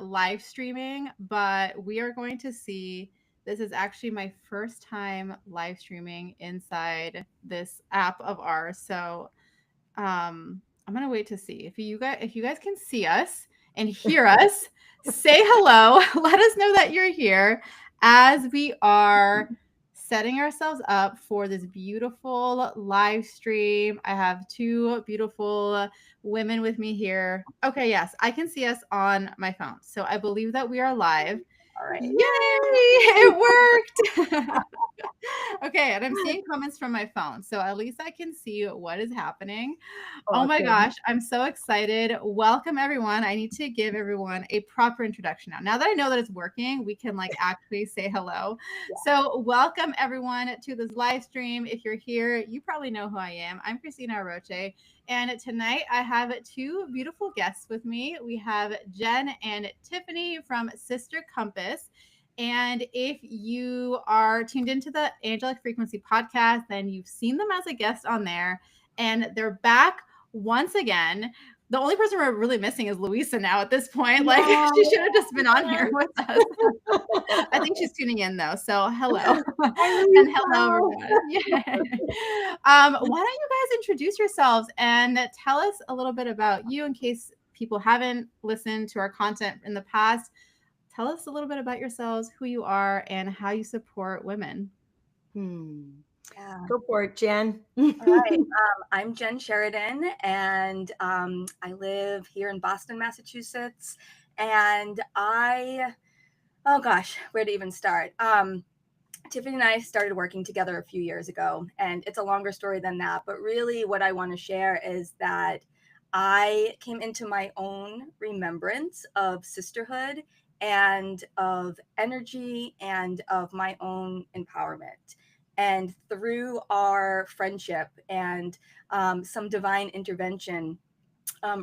live streaming, but we are going to see. This is actually my first time live streaming inside this app of ours. So I'm gonna wait to see if you guys can see us and hear us. Say hello. Let us know that you're here as we are setting ourselves up for this beautiful live stream. I have two beautiful women with me here. Okay, yes, I can see us on my phone. So I believe that we are live. All right. Yay! It worked. Okay, and I'm seeing comments from my phone, so at least I can see what is happening. Oh my Awesome. gosh, I'm so excited. Welcome everyone. I need to give everyone a proper introduction now. Now that I know that it's working, we can like actually say hello. Yeah. So, welcome everyone to this live stream. If you're here, you probably know who I am. I'm Christina Aroche, and tonight I have two beautiful guests with me. We have Jen and Tiffany from Sister Compass. And if you are tuned into the Angelic Frequency podcast, then you've seen them as a guest on there. And they're back once again. The only person we're really missing is Louisa now at this point. Like, Yeah. she should have just been on here with us. I think she's tuning in though. So hello. And hello everyone. Yeah. Why don't you guys introduce yourselves and tell us a little bit about you in case people haven't listened to our content in the past. Tell us a little bit about yourselves, who you are, and how you support women. Yeah. Go for it, Jen. All right. I'm Jen Sheridan, and I live here in Boston, Massachusetts. And oh gosh, where to even start? Tiffany and I started working together a few years ago, and it's a longer story than that. But really, what I want to share is that I came into my own remembrance of sisterhood and of energy and of my own empowerment. And through our friendship and some divine intervention,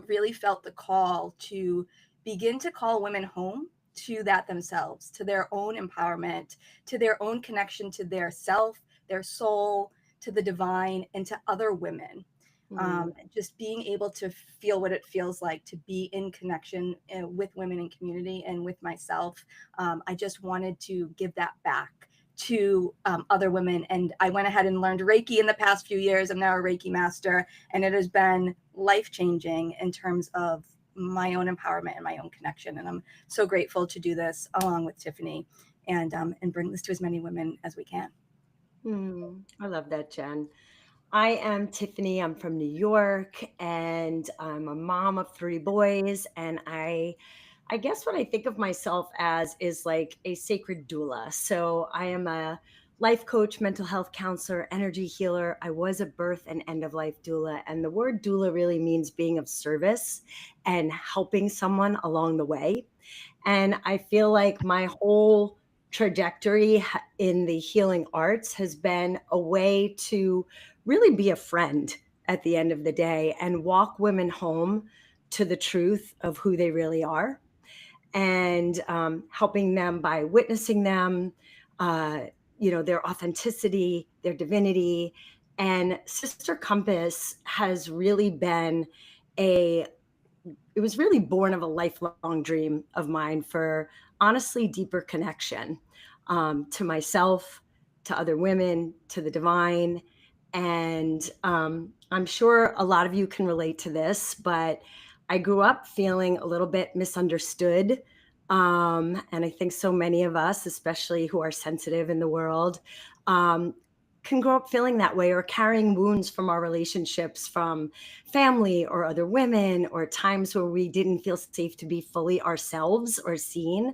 really felt the call to begin to call women home to that themselves, to their own empowerment, to their own connection to their self, their soul, to the divine, and to other women. Just being able to feel what it feels like to be in connection with women in community and with myself. I just wanted to give that back to other women. And I went ahead and learned Reiki in the past few years. I'm now a Reiki master, and it has been life-changing in terms of my own empowerment and my own connection. And I'm so grateful to do this along with Tiffany and bring this to as many women as we can. I love that, Jen. I am Tiffany. I'm from New York, and I'm a mom of three boys. And I guess what I think of myself as is like a sacred doula. So I am a life coach, mental health counselor, energy healer. I was a birth and end of life doula. And the word doula really means being of service and helping someone along the way. And I feel like my whole trajectory in the healing arts has been a way to really be a friend at the end of the day and walk women home to the truth of who they really are, and helping them by witnessing them, their authenticity, their divinity. And Sister Compass has really been it was really born of a lifelong dream of mine for honestly deeper connection to myself, to other women, to the divine. And I'm sure a lot of you can relate to this, but I grew up feeling a little bit misunderstood. And I think so many of us, especially who are sensitive in the world, um, can grow up feeling that way or carrying wounds from our relationships from family or other women, or times where we didn't feel safe to be fully ourselves or seen.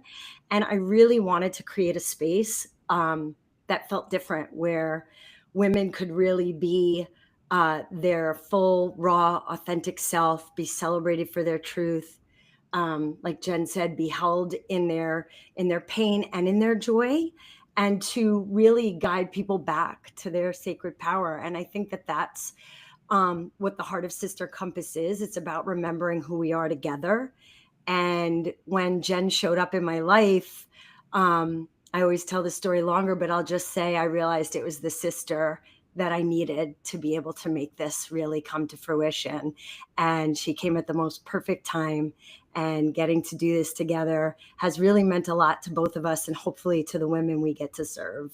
And I really wanted to create a space that felt different, where women could really be their full, raw, authentic self, be celebrated for their truth. Like Jen said, be held in their pain and in their joy, and to really guide people back to their sacred power. And I think that that's what the heart of Sister Compass is. It's about remembering who we are together. And when Jen showed up in my life, I always tell the story longer, but I'll just say I realized it was the sister that I needed to be able to make this really come to fruition. And she came at the most perfect time. And getting to do this together has really meant a lot to both of us and hopefully to the women we get to serve.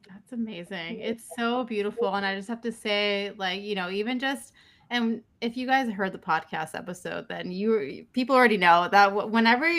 That's amazing. It's so beautiful. And I just have to say, like, even just, and if you guys heard the podcast episode, then people already know that whenever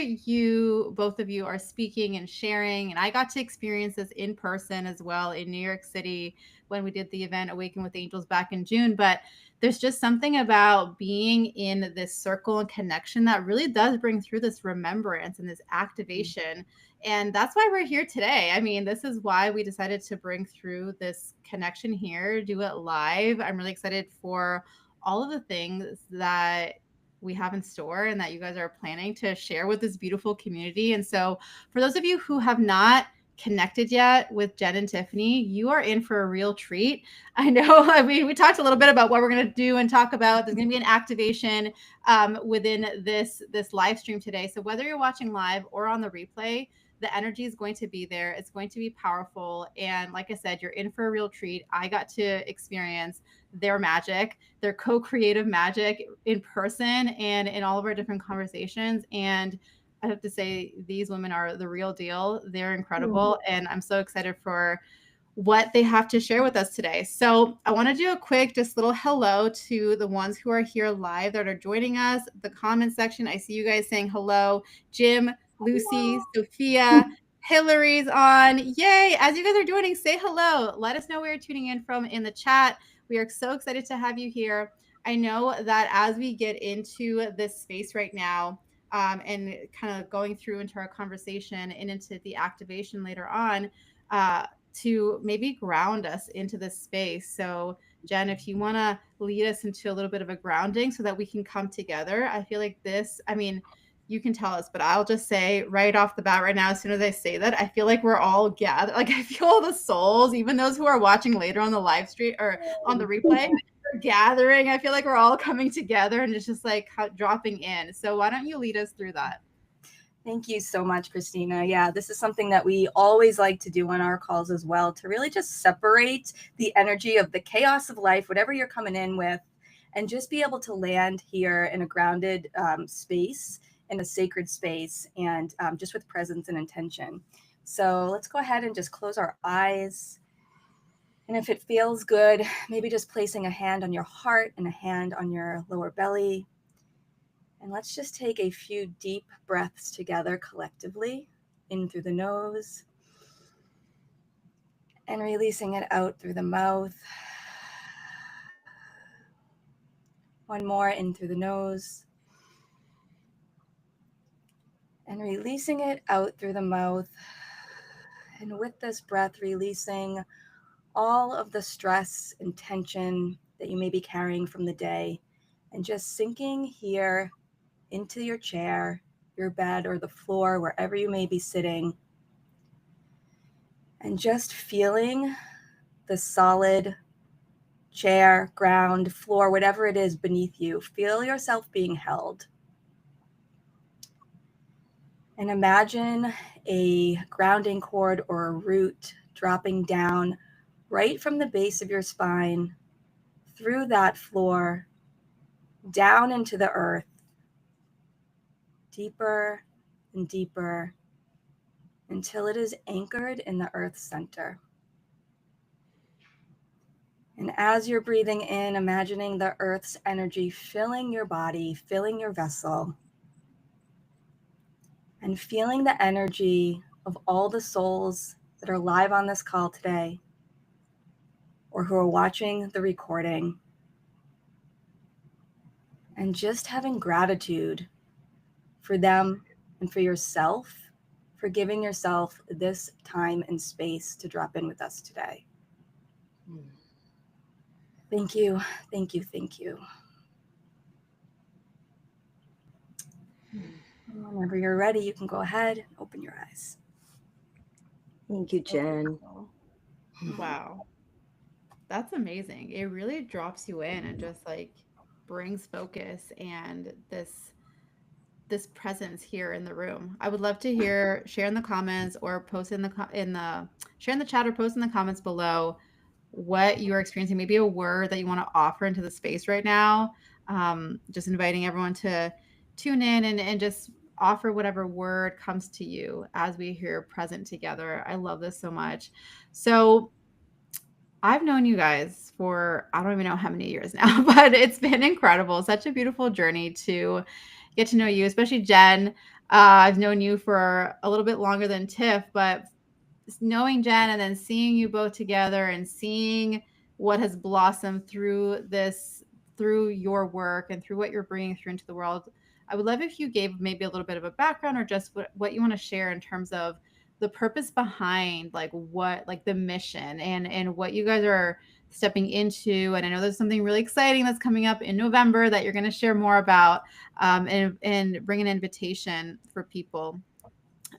both of you are speaking and sharing, and I got to experience this in person as well in New York City when we did the event Awaken with Angels back in June. But there's just something about being in this circle and connection that really does bring through this remembrance and this activation. And that's why we're here today. I mean, this is why we decided to bring through this connection here, do it live. I'm really excited for all of the things that we have in store and that you guys are planning to share with this beautiful community. And so, for those of you who have not connected yet with Jen and Tiffany, you are in for a real treat. I know, I mean, we talked a little bit about what we're going to do and talk about. There's going to be an activation within this live stream today. So whether you're watching live or on the replay, the energy is going to be there. It's going to be powerful. And like I said, you're in for a real treat. I got to experience their magic, their co-creative magic in person and in all of our different conversations. And I have to say, these women are the real deal. They're incredible. And I'm so excited for what they have to share with us today. So I want to do a quick, just little hello to the ones who are here live that are joining us. The comment section, I see you guys saying hello. Jim, Lucy, Sophia, Hillary's on. Yay. As you guys are joining, say hello. Let us know where you're tuning in from in the chat. We are so excited to have you here. I know that as we get into this space right now, and kind of going through into our conversation and into the activation later on, to maybe ground us into this space. So, Jen, if you want to lead us into a little bit of a grounding so that we can come together, I feel like this, I mean, you can tell us, but I'll just say right off the bat right now, as soon as I say that, I feel like we're all gathered. Like I feel all the souls, even those who are watching later on the live stream or on the replay, are gathering. I feel like we're all coming together and it's just like dropping in. So why don't you lead us through that? Thank you so much, Christina. Yeah, this is something that we always like to do on our calls as well, to really just separate the energy of the chaos of life, whatever you're coming in with, and just be able to land here in a grounded space, in a sacred space, and just with presence and intention. So let's go ahead and just close our eyes. And if it feels good, maybe just placing a hand on your heart and a hand on your lower belly. And let's just take a few deep breaths together collectively, in through the nose and releasing it out through the mouth. One more in through the nose and releasing it out through the mouth. And with this breath, releasing all of the stress and tension that you may be carrying from the day, and just sinking here into your chair, your bed, or the floor, wherever you may be sitting, and just feeling the solid chair, ground, floor, whatever it is beneath you. Feel yourself being held. And imagine a grounding cord or a root dropping down right from the base of your spine, through that floor, down into the earth, deeper and deeper, until it is anchored in the earth's center. And as you're breathing in, imagining the earth's energy filling your body, filling your vessel, and feeling the energy of all the souls that are live on this call today, or who are watching the recording, and just having gratitude for them and for yourself, for giving yourself this time and space to drop in with us today. Thank you, thank you, thank you. Whenever you're ready, you can go ahead and open your eyes. Thank you, Jen. Wow. That's amazing. It really drops you in and just like brings focus and this presence here in the room. I would love to share in the comments or post in the share in the chat or post in the comments below what you're experiencing, maybe a word that you want to offer into the space right now. Just inviting everyone to tune in and just offer whatever word comes to you as we here present together. I love this so much. So I've known you guys for I don't even know how many years now, but it's been incredible. Such a beautiful journey to get to know you, especially Jen. I've known you for a little bit longer than Tiff, but knowing Jen and then seeing you both together and seeing what has blossomed through this, through your work and through what you're bringing through into the world. I would love if you gave maybe a little bit of a background or just what you want to share in terms of the purpose behind like what like the mission and what you guys are stepping into. And I know there's something really exciting that's coming up in November that you're going to share more about, and bring an invitation for people.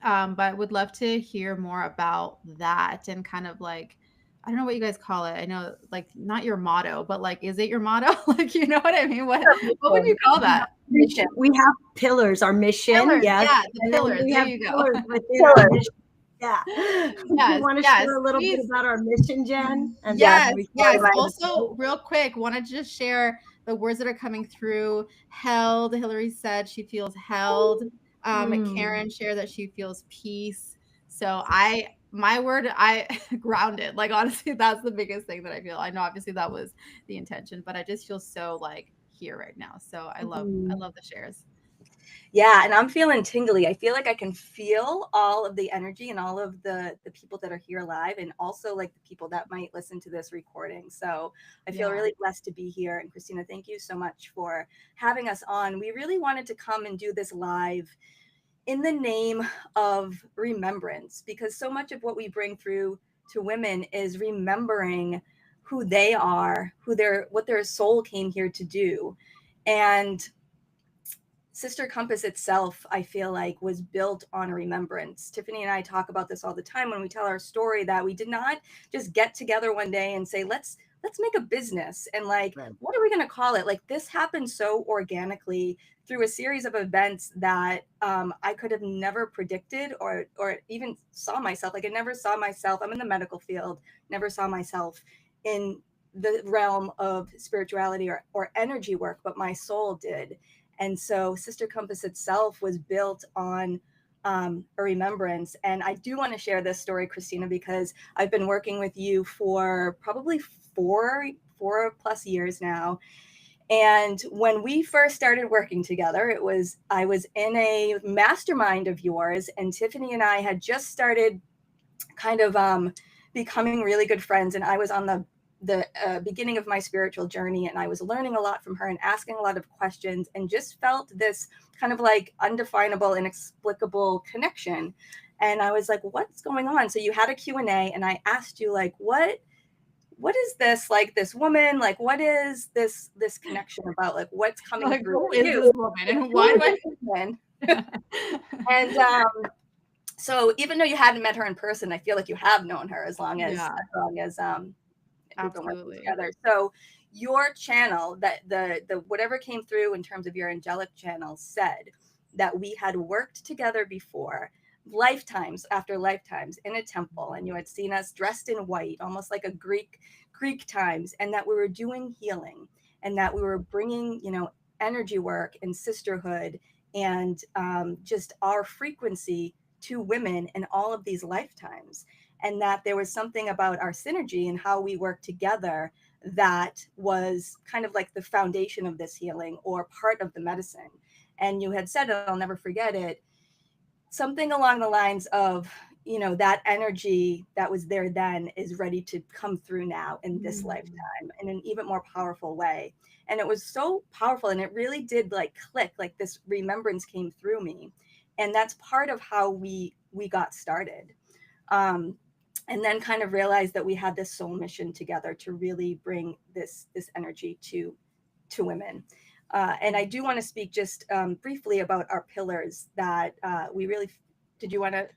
But would love to hear more about that and kind of like, I don't know what you guys call it. I know like not your motto, but like, is it your motto? Like, you know what I mean? What would you call that? Mission. We have pillars, our mission, Pillars. yes. Yeah, the And then pillars. we There have you go. pillars within our Pillars. mission. Yeah. Do you Yes, want to yes, share a little bit please. about our mission, Jen? And then Yes, Yes, we can story yes. get line. into the Also, real quick, want to just share the words that are coming through. Held. Hillary said she feels held. Mm. Karen shared that she feels peace. So my word, I grounded. Like honestly, that's the biggest thing that I feel. I know obviously that was the intention, but I just feel so like here right now. So I Mm. love the shares. Yeah, and I'm feeling tingly. I feel like I can feel all of the energy and all of the people that are here live, and also like the people that might listen to this recording. So I feel Yeah. really blessed to be here. And Christina, thank you so much for having us on. We really wanted to come and do this live in the name of remembrance, because so much of what we bring through to women is remembering who they are, who their what their soul came here to do. And Sister Compass itself, I feel like, was built on remembrance. Tiffany and I talk about this all the time when we tell our story, that we did not just get together one day and say, let's make a business and like, Right. what are we going to call it? Like, this happened so organically through a series of events that I could have never predicted or even saw myself. Like, I never saw myself. I'm in the medical field. Never saw myself in the realm of spirituality or energy work, but my soul did. And so Sister Compass itself was built on a remembrance. And I do want to share this story, Christina, because I've been working with you for probably four plus years now. And when we first started working together, I was in a mastermind of yours, and Tiffany and I had just started kind of becoming really good friends. And I was on the beginning of my spiritual journey, and I was learning a lot from her and asking a lot of questions, and just felt this kind of like undefinable, inexplicable connection. And I was like, what's going on? So you had a Q&A, and I asked you like, what is this, like, this woman, like, what is this connection about, like, what's coming Like, through who with is you? this woman and Who why is do this woman? I And so even though you hadn't met her in person, I feel like you have known her Yeah, as long as we've been working absolutely. together. So your channel, that the whatever came through in terms of your angelic channel, said that we had worked together before, lifetimes after lifetimes, in a temple, and you had seen us dressed in white, almost like a Greek times, and that we were doing healing, and that we were bringing, energy work and sisterhood, and just our frequency to women in all of these lifetimes, and that there was something about our synergy and how we work together that was kind of like the foundation of this healing, or part of the medicine. And you had said, and I'll never forget it, something along the lines of, that energy that was there then is ready to come through now in this Mm. lifetime in an even more powerful way. And it was so powerful, and it really did like click, like this remembrance came through me. And that's part of how we got started. um, and then kind of realized that we had this soul mission together to really bring this energy to women. And I do want to speak just briefly about our pillars that we really. Did you want to?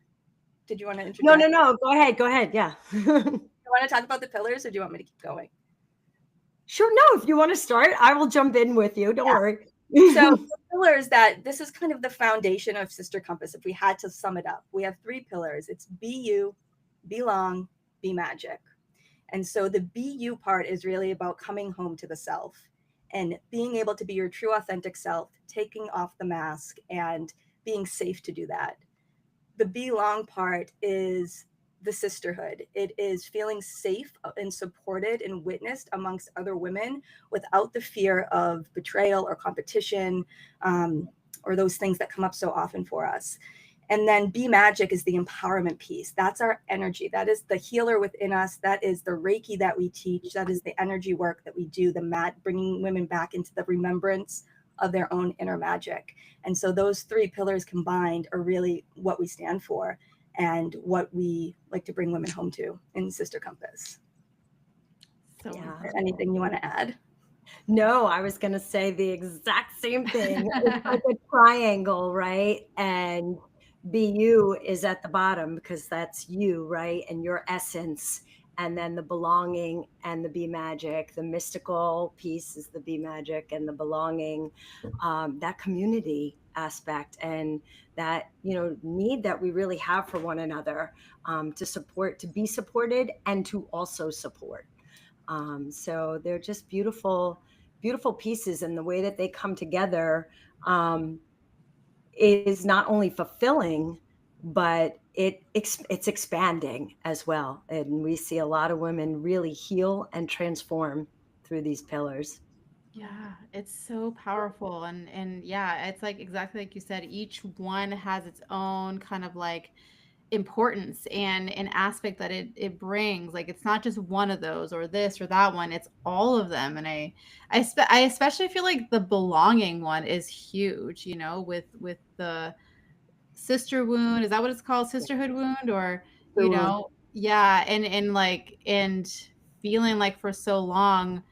Did you want to No, interject? no, no. Go ahead. Go ahead. Yeah. You want to talk about the pillars, or do you want me to keep going? Sure. No, if you want to start, I will jump in with you. Don't worry. So the pillars, that this is kind of the foundation of Sister Compass. If we had to sum it up, we have three pillars. It's be you, belong, be magic. And so the be you part is really about coming home to the self and being able to be your true authentic self, taking off the mask and being safe to do that. The belong part is the sisterhood. It is feeling safe and supported and witnessed amongst other women without the fear of betrayal or competition, or those things that come up so often for us. And then be magic is the empowerment piece. That's our energy. That is the healer within us. That is the Reiki that we teach. That is the energy work that we do, the bringing women back into the remembrance of their own inner magic. And so those three pillars combined are really what we stand for and what we like to bring women home to in Sister Compass. So Yeah. Is there incredible. anything you want to add? No, I was going to say the exact same thing. It's like a triangle, right? And be you is at the bottom because that's you, right? And your essence. And then the belonging and the be magic. The mystical piece is the be magic and the belonging, that community aspect and that, need that we really have for one another, to support, to be supported and to also support. So they're just beautiful, beautiful pieces, and the way that they come together, is not only fulfilling, but it's expanding as well. And we see a lot of women really heal and transform through these pillars. Yeah, it's so powerful and yeah, it's like exactly like you said, each one has its own kind of like importance and an aspect that it brings. Like it's not just one of those or this or that one, it's all of them. And I especially feel like the belonging one is huge, with the sister wound. Is that what it's called? Yeah. Sisterhood wound or So, yeah, and like and feeling like for so long,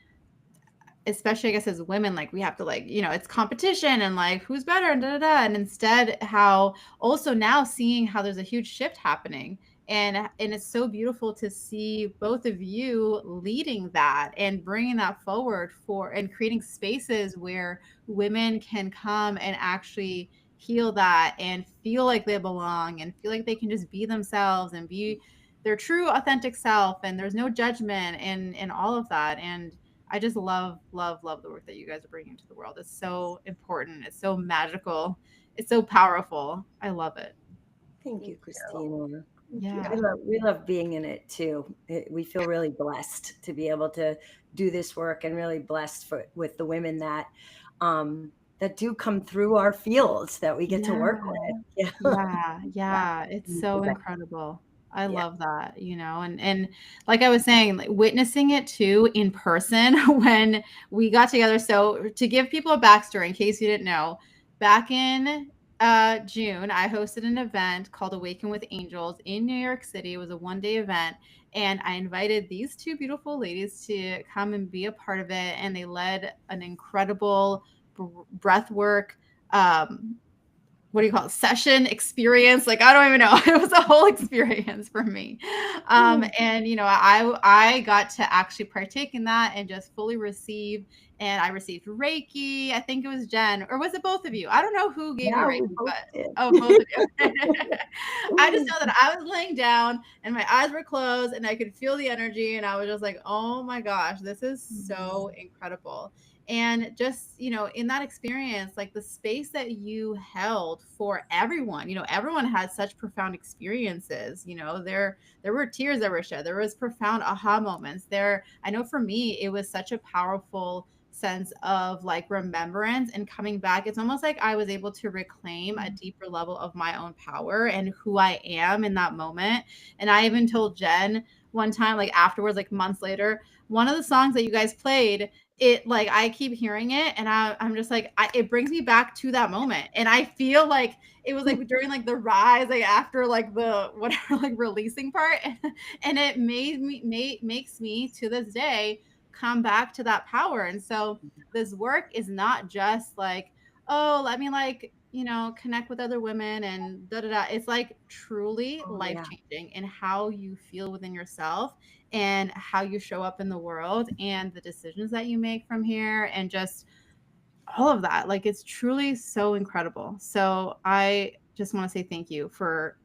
especially I guess as women, like we have to like, it's competition and like who's better and da da da. And instead, how also now seeing how there's a huge shift happening. And it's so beautiful to see both of you leading that and bringing that forward for and creating spaces where women can come and actually heal that and feel like they belong and feel like they can just be themselves and be their true authentic self, and there's no judgment and all of that. And I just love, love, love the work that you guys are bringing to the world. It's so important. It's so magical. It's so powerful. I love it. thank Thank you, you. Christina. Thank you. Yeah. We love being in it too. We feel really blessed to be able to do this work, and really blessed with the women that do come through our fields that we get to work Yeah. with. Yeah. Yeah. Yeah. It's so incredible. I Yeah. love that, and like I was saying, like witnessing it too in person when we got together. So to give people a backstory, in case you didn't know, back in June, I hosted an event called Awaken with Angels in New York City. It was a 1-day event, and I invited these two beautiful ladies to come and be a part of it. And they led an incredible breath work, um, what do you call it, session experience. Like I don't even know. It was a whole experience for me. And I got to actually partake in that and just fully receive. And I received Reiki. I think it was Jen, or was it both of you? I don't know who gave you Yeah, we Reiki, both but did. oh, both of you. I just know that I was laying down and my eyes were closed and I could feel the energy, and I was just like, oh my gosh, this is so incredible. And just in that experience, like the space that you held for everyone, everyone had such profound experiences. There were tears that were shed, there was profound aha moments there. I know for me it was such a powerful sense of like remembrance and coming back. It's almost like I was able to reclaim a deeper level of my own power and who I am in that moment. And I even told Jen one time, like afterwards, like months later, one of the songs that you guys played, it like I keep hearing it and I'm just like it brings me back to that moment, and I feel like it was like during like the rise, like after like the whatever like releasing part, and it makes me to this day come back to that power. And so this work is not just like, oh, let me like connect with other women and da da da. It's like truly Oh, life yeah. changing in how you feel within yourself and how you show up in the world and the decisions that you make from here and just all of that. Like it's truly so incredible. So I just want to say thank you for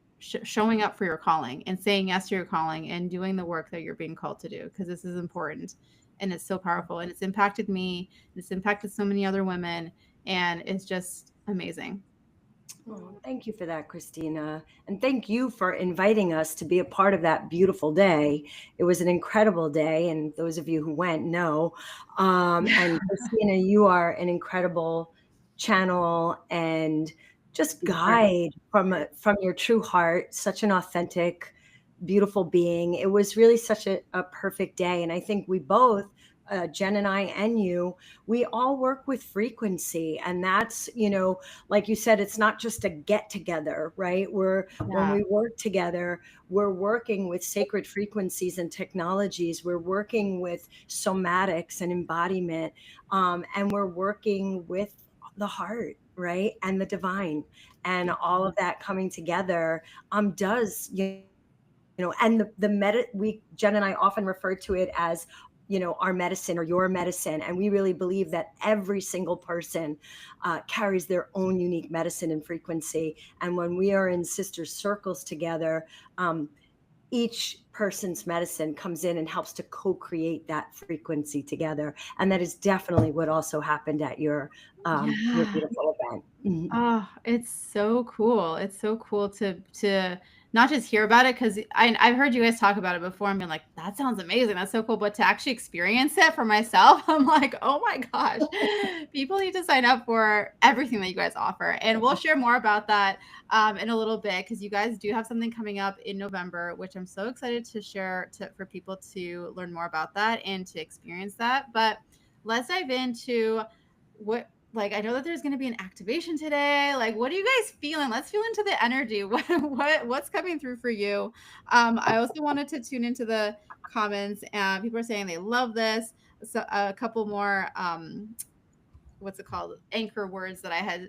showing up for your calling and saying yes to your calling and doing the work that you're being called to do, because this is important and it's so powerful and it's impacted me. It's impacted so many other women, and it's just amazing. Oh, thank you for that, Christina. And thank you for inviting us to be a part of that beautiful day. It was an incredible day. And those of you who went know. And Christina, you are an incredible channel and just guide from your true heart, such an authentic, beautiful being. It was really such a perfect day. And I think we both, Jen and I and you, we all work with frequency. And that's, like you said, it's not just a get together, right? When Yeah. we work together, we're working with sacred frequencies and technologies. We're working with somatics and embodiment, and we're working with the heart, right, and the divine, and all of that coming together does, and we, Jen and I often refer to it as, our medicine or your medicine. And we really believe that every single person carries their own unique medicine and frequency. And when we are in sister circles together, each person's medicine comes in and helps to co-create that frequency together. And that is definitely what also happened at your Yeah. beautiful event. Mhm. Oh, it's so cool. It's so cool to not just hear about it, because I've heard you guys talk about it before and been like, that sounds amazing. That's so cool. But to actually experience it for myself, I'm like, oh my gosh, people need to sign up for everything that you guys offer. And we'll share more about that in a little bit, because you guys do have something coming up in November, which I'm so excited to share for people to learn more about that and to experience that. But let's dive into what, like, I know that there's going to be an activation today. Like, what are you guys feeling? Let's feel into the energy. What's coming through for you? I also wanted to tune into the comments, and people are saying they love this. So a couple more what's it called, anchor words that I had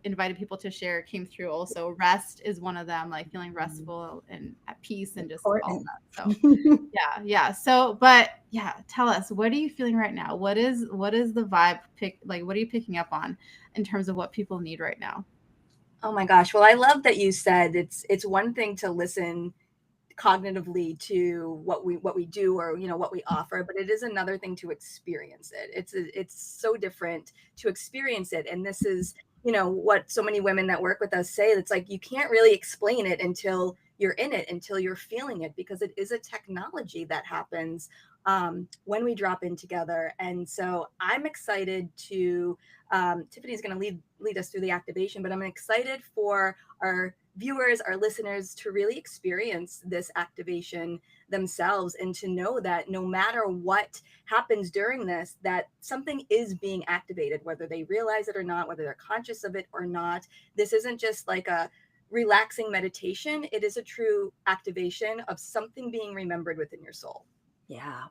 invited people to share came through. Also, rest is one of them, like feeling restful and at peace and just all Important. that. So yeah. So, but yeah, tell us, what are you feeling right now? What is the vibe pick, like what are you picking up on in terms of what people need right now? Oh my gosh. Well, I love that you said it's one thing to listen cognitively to what we do, or what we offer, but it is another thing to experience it. It's so different to experience it. And this is what so many women that work with us say. It's like you can't really explain it until you're in it, until you're feeling it, because it is a technology that happens when we drop in together. And so I'm excited to Tiffany's going to lead us through the activation, but I'm excited for our viewers, our listeners, to really experience this activation themselves, and to know that no matter what happens during this, that something is being activated, whether they realize it or not, whether they're conscious of it or not. This isn't just like a relaxing meditation. It is a true activation of something being remembered within your soul. Yeah.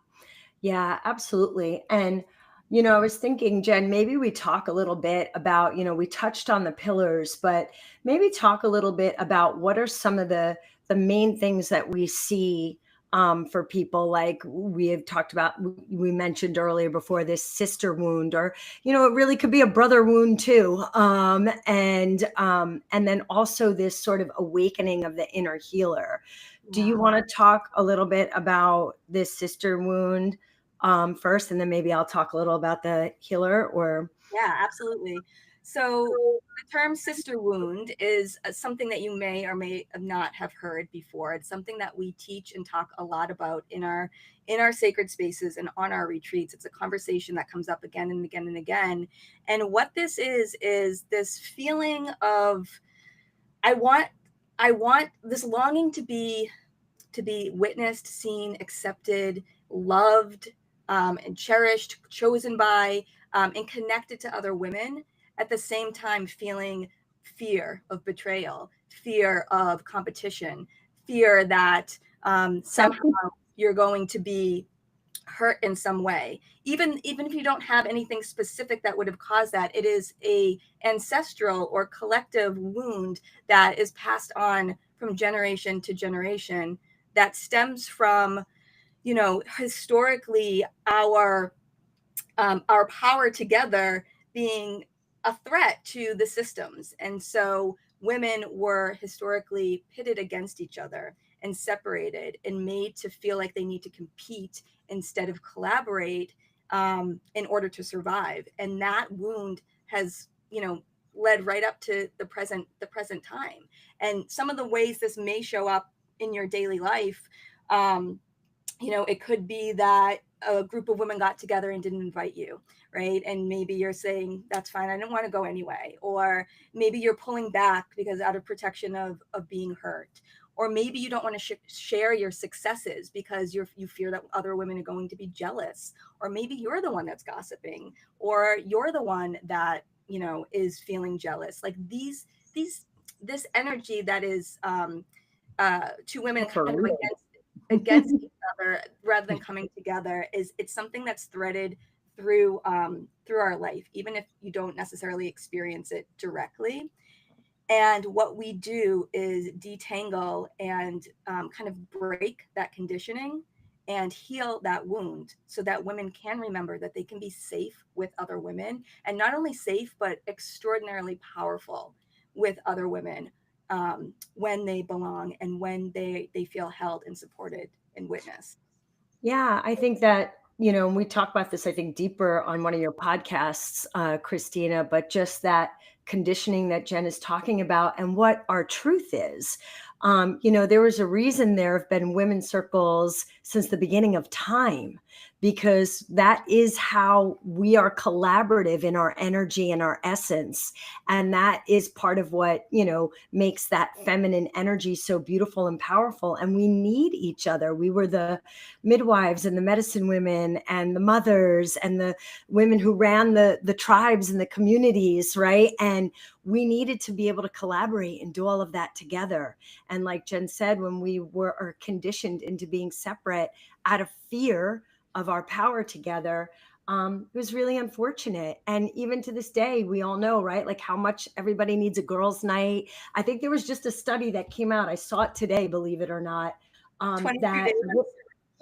Yeah, absolutely. And, I was thinking, Jen, maybe we talk a little bit about, we touched on the pillars, but maybe talk a little bit about what are some of the main things that we see for people. Like we have talked about, we mentioned earlier before, this sister wound, or, it really could be a brother wound too. And then also this sort of awakening of the inner healer. Do you Yeah. want to talk a little bit about this sister wound first, and then maybe I'll talk a little about the healer? Or Yeah, absolutely. So the term sister wound is something that you may or may not have heard before. It's something that we teach and talk a lot about in our sacred spaces and on our retreats. It's a conversation that comes up again and again and again. And what this is this feeling of I want I want this longing to be witnessed, seen, accepted, loved, and cherished, chosen by, and connected to other women. At the same time, feeling fear of betrayal, fear of competition, fear that that, somehow you're going to be hurt in some way, even if you don't have anything specific that would have caused that. It is a ancestral or collective wound that is passed on from generation to generation, that stems from historically our power together being a threat to the systems. And so women were historically pitted against each other and separated and made to feel like they need to compete instead of collaborate, in order to survive. And that wound has, led right up to the present time. And some of the ways this may show up in your daily life, um, it could be that a group of women got together and didn't invite you, right? And maybe you're saying, that's fine, I don't want to go anyway. Or maybe you're pulling back because out of protection of being hurt. Or maybe you don't want to share your successes because you fear that other women are going to be jealous. Or maybe you're the one that's gossiping, or you're the one that, is feeling jealous. Like this energy that is, two women kind of Separated. against each other rather than coming together, it's something that's threaded through our life, even if you don't necessarily experience it directly. And what we do is detangle and, kind of break that conditioning and heal that wound so that women can remember that they can be safe with other women, and not only safe, but extraordinarily powerful with other women, when they belong and when they feel held and supported and witnessed. Yeah, I think that, and we talk about this, I think, deeper on one of your podcasts, Christina, but just that conditioning that Jen is talking about and what our truth is. There was a reason there have been women's circles since the beginning of time, because that is how we are collaborative in our energy and our essence. And that is part of what, makes that feminine energy so beautiful and powerful. And we need each other. We were the midwives and the medicine women and the mothers and the women who ran the tribes and the communities, right? And we needed to be able to collaborate and do all of that together. And like Jen said, when we were conditioned into being separate out of fear of our power together, it was really unfortunate. And even to this day, we all know, right? Like how much everybody needs a girls' night. I think there was just a study that came out. I saw it today, believe it or not. 22 That days.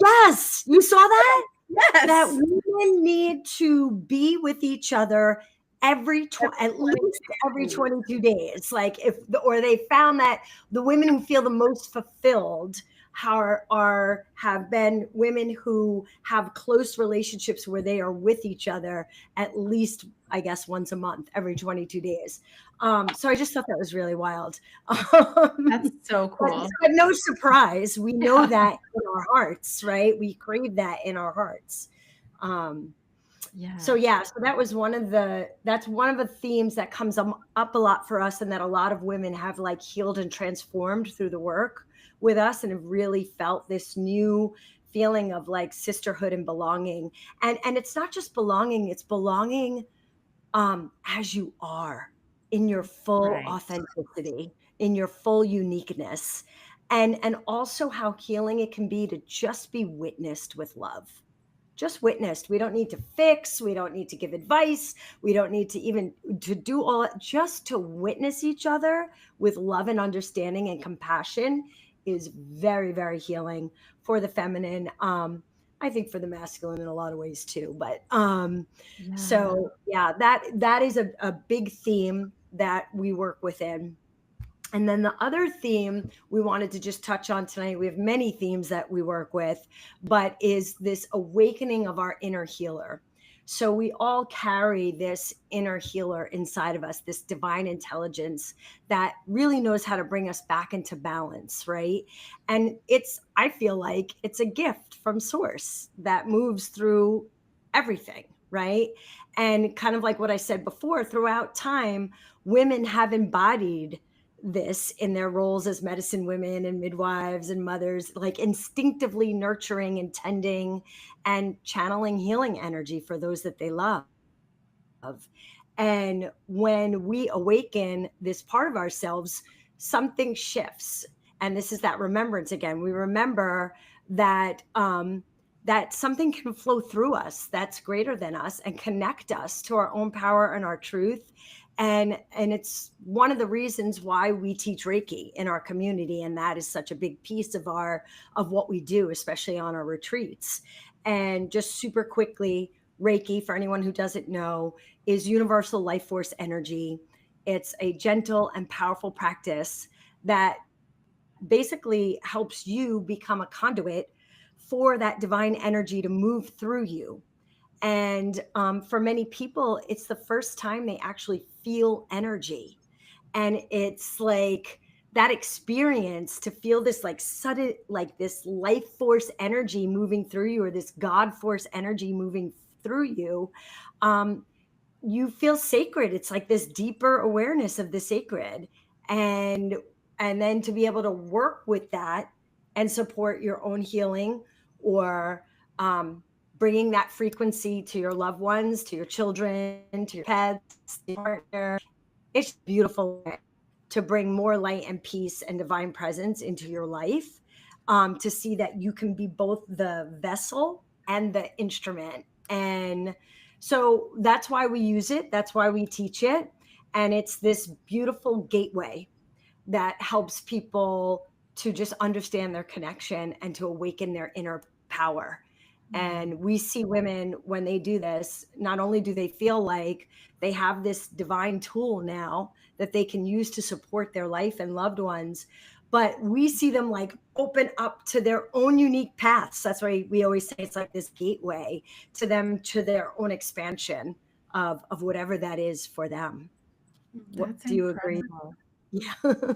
Yes, you saw that? That Yes. women need to be with each other at Every least every 22 days. 22 days. Like or they found that the women who feel the most fulfilled have been women who have close relationships where they are with each other at least, I guess, once a month, every 22 days. So I just thought that was really wild. That's so But, cool. but no surprise, we know Yeah. that in our hearts, right? We crave that in our hearts. Um, so Yeah. yeah, so that's one of the themes that comes up a lot for us, and that a lot of women have like healed and transformed through the work with us, and have really felt this new feeling of like sisterhood and belonging. And it's not just belonging, it's belonging as you are, in your full Right. authenticity, in your full uniqueness, and also how healing it can be to just be witnessed with love. Just witnessed. We don't need to fix, we don't need to give advice, we don't need to even to do all that. Just to witness each other with love and understanding and compassion is very, very healing for the feminine. I think for the masculine in a lot of ways too, but Yeah. so yeah, that is a big theme that we work within. And then the other theme we wanted to just touch on tonight, we have many themes that we work with, but is this awakening of our inner healer. So we all carry this inner healer inside of us, this divine intelligence that really knows how to bring us back into balance, right? And I feel like it's a gift from source that moves through everything, right? And kind of like what I said before, throughout time, women have embodied this in their roles as medicine women and midwives and mothers, like instinctively nurturing and tending and channeling healing energy for those that they love. And when we awaken this part of ourselves, something shifts. And this is that remembrance again. We remember that that something can flow through us that's greater than us and connect us to our own power and our truth. And it's one of the reasons why we teach Reiki in our community, and that is such a big piece of what we do, especially on our retreats. And just super quickly, Reiki, for anyone who doesn't know, is universal life force energy. It's a gentle and powerful practice that basically helps you become a conduit for that divine energy to move through you. And for many people, it's the first time they actually feel energy. And it's like that experience to feel this like sudden, like this life force energy moving through you, or this God force energy moving through you. Um, you feel sacred. It's like this deeper awareness of the sacred. And then to be able to work with that and support your own healing, or um, bringing that frequency to your loved ones, to your children, to your pets, to your partner. It's just a beautiful way to bring more light and peace and divine presence into your life, to see that you can be both the vessel and the instrument. And so that's why we use it. That's why we teach it. And it's this beautiful gateway that helps people to just understand their connection and to awaken their inner power. Mm. And we see women when they do this, not only do they feel like they have this divine tool now that they can use to support their life and loved ones, but we see them like open up to their own unique paths. That's why we always say it's like this gateway to them, to their own expansion of whatever that is for them. What That's do you agree? incredible. Yeah.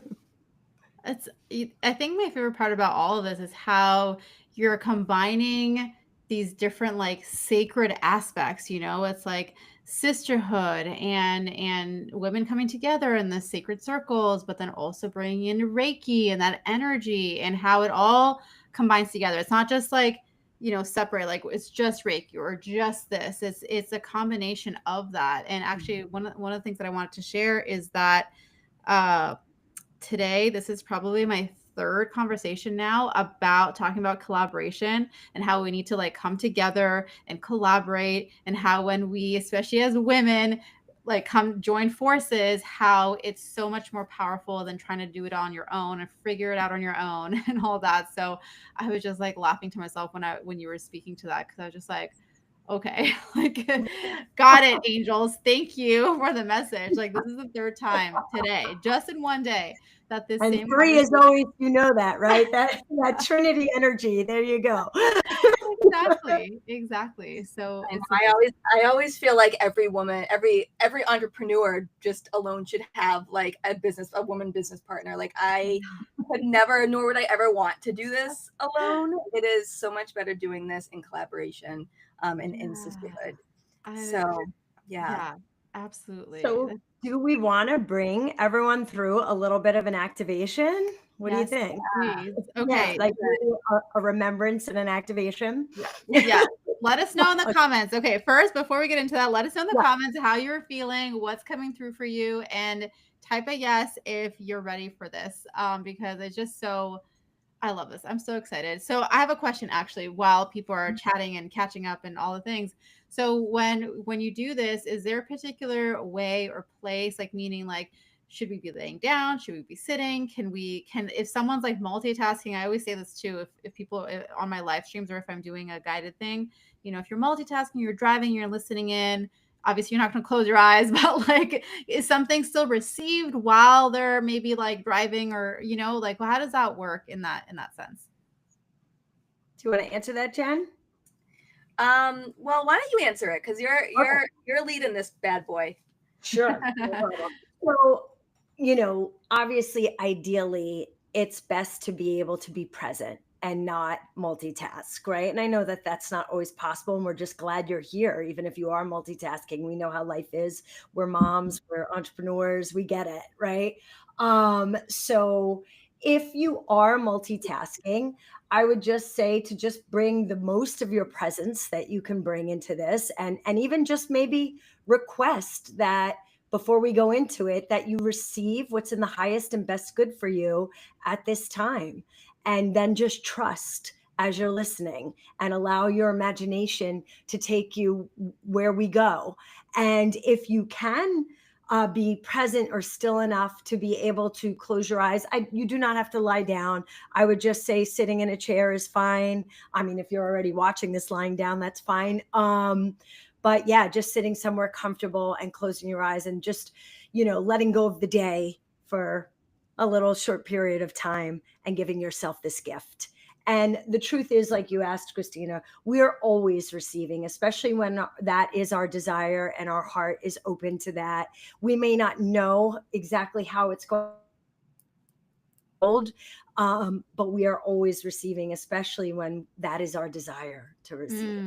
I think my favorite part about all of this is how you're combining these different like sacred aspects, you know? It's like sisterhood and women coming together in the sacred circles, but then also bringing in Reiki and that energy and how it all combines together. It's not just like, separate, like it's just Reiki or just this. It's a combination of that. And actually one of the things that I wanted to share is that uh today, this is probably my third conversation now about talking about collaboration and how we need to like come together and collaborate, and how when we, especially as women, like come join forces, how it's so much more powerful than trying to do it on your own and figure it out on your own and all that. So I was just like laughing to myself when you were speaking to that, because I was just like, okay, like, got it, angels. Thank you for the message. Like, this is the third time today, just in one day, that this And same three is conversation. always, you know that, right? That Trinity energy. There you go. Exactly, exactly. So I know. it's I always feel like every woman, every entrepreneur just alone should have like a woman business partner. Like I could never, nor would I ever want to do this alone. It is so much better doing this in collaboration, and in yeah, sisterhood. I, So yeah. yeah, absolutely. So, do we want to bring everyone through a little bit of an activation? What do you Yes, think? please. Yeah, Okay. like maybe a remembrance and an activation. Yeah. Yeah. Let us know in the Okay, comments. Okay, first, before we get into that, let us know in the yeah. comments how you're feeling, what's coming through for you, and type a yes if you're ready for this. Because it's just so, I love this. I'm so excited. So I have a question actually while people are chatting and catching up and all the things. So when you do this, is there a particular way or place, like meaning like should we be laying down? Should we be sitting? Can if someone's like multitasking, I always say this too, if people on my live streams, or if I'm doing a guided thing, if you're multitasking, you're driving, you're listening in, obviously you're not going to close your eyes, but like is something still received while they're maybe like driving, or like, well, how does that work in that sense? Do you want to answer that, Jen? Well, why don't you answer it? Because you're Okay, you're leading this bad boy. sure. No problem. So, obviously, ideally, it's best to be able to be present and not multitask, right? And I know that that's not always possible, and we're just glad you're here. Even if you are multitasking, we know how life is. We're moms, we're entrepreneurs, we get it, right? So if you are multitasking, I would just say to just bring the most of your presence that you can bring into this, and even just maybe request that before we go into it, that you receive what's in the highest and best good for you at this time. And then just trust as you're listening, and allow your imagination to take you where we go. And if you can be present or still enough to be able to close your eyes, you do not have to lie down. I would just say sitting in a chair is fine. I mean, if you're already watching this lying down, that's fine. But yeah, just sitting somewhere comfortable and closing your eyes, and just, letting go of the day for a little short period of time and giving yourself this gift. And the truth is, like you asked, Christina, we're always receiving, especially when that is our desire and our heart is open to that. We may not know exactly how it's going to, but we are always receiving, especially when that is our desire to receive.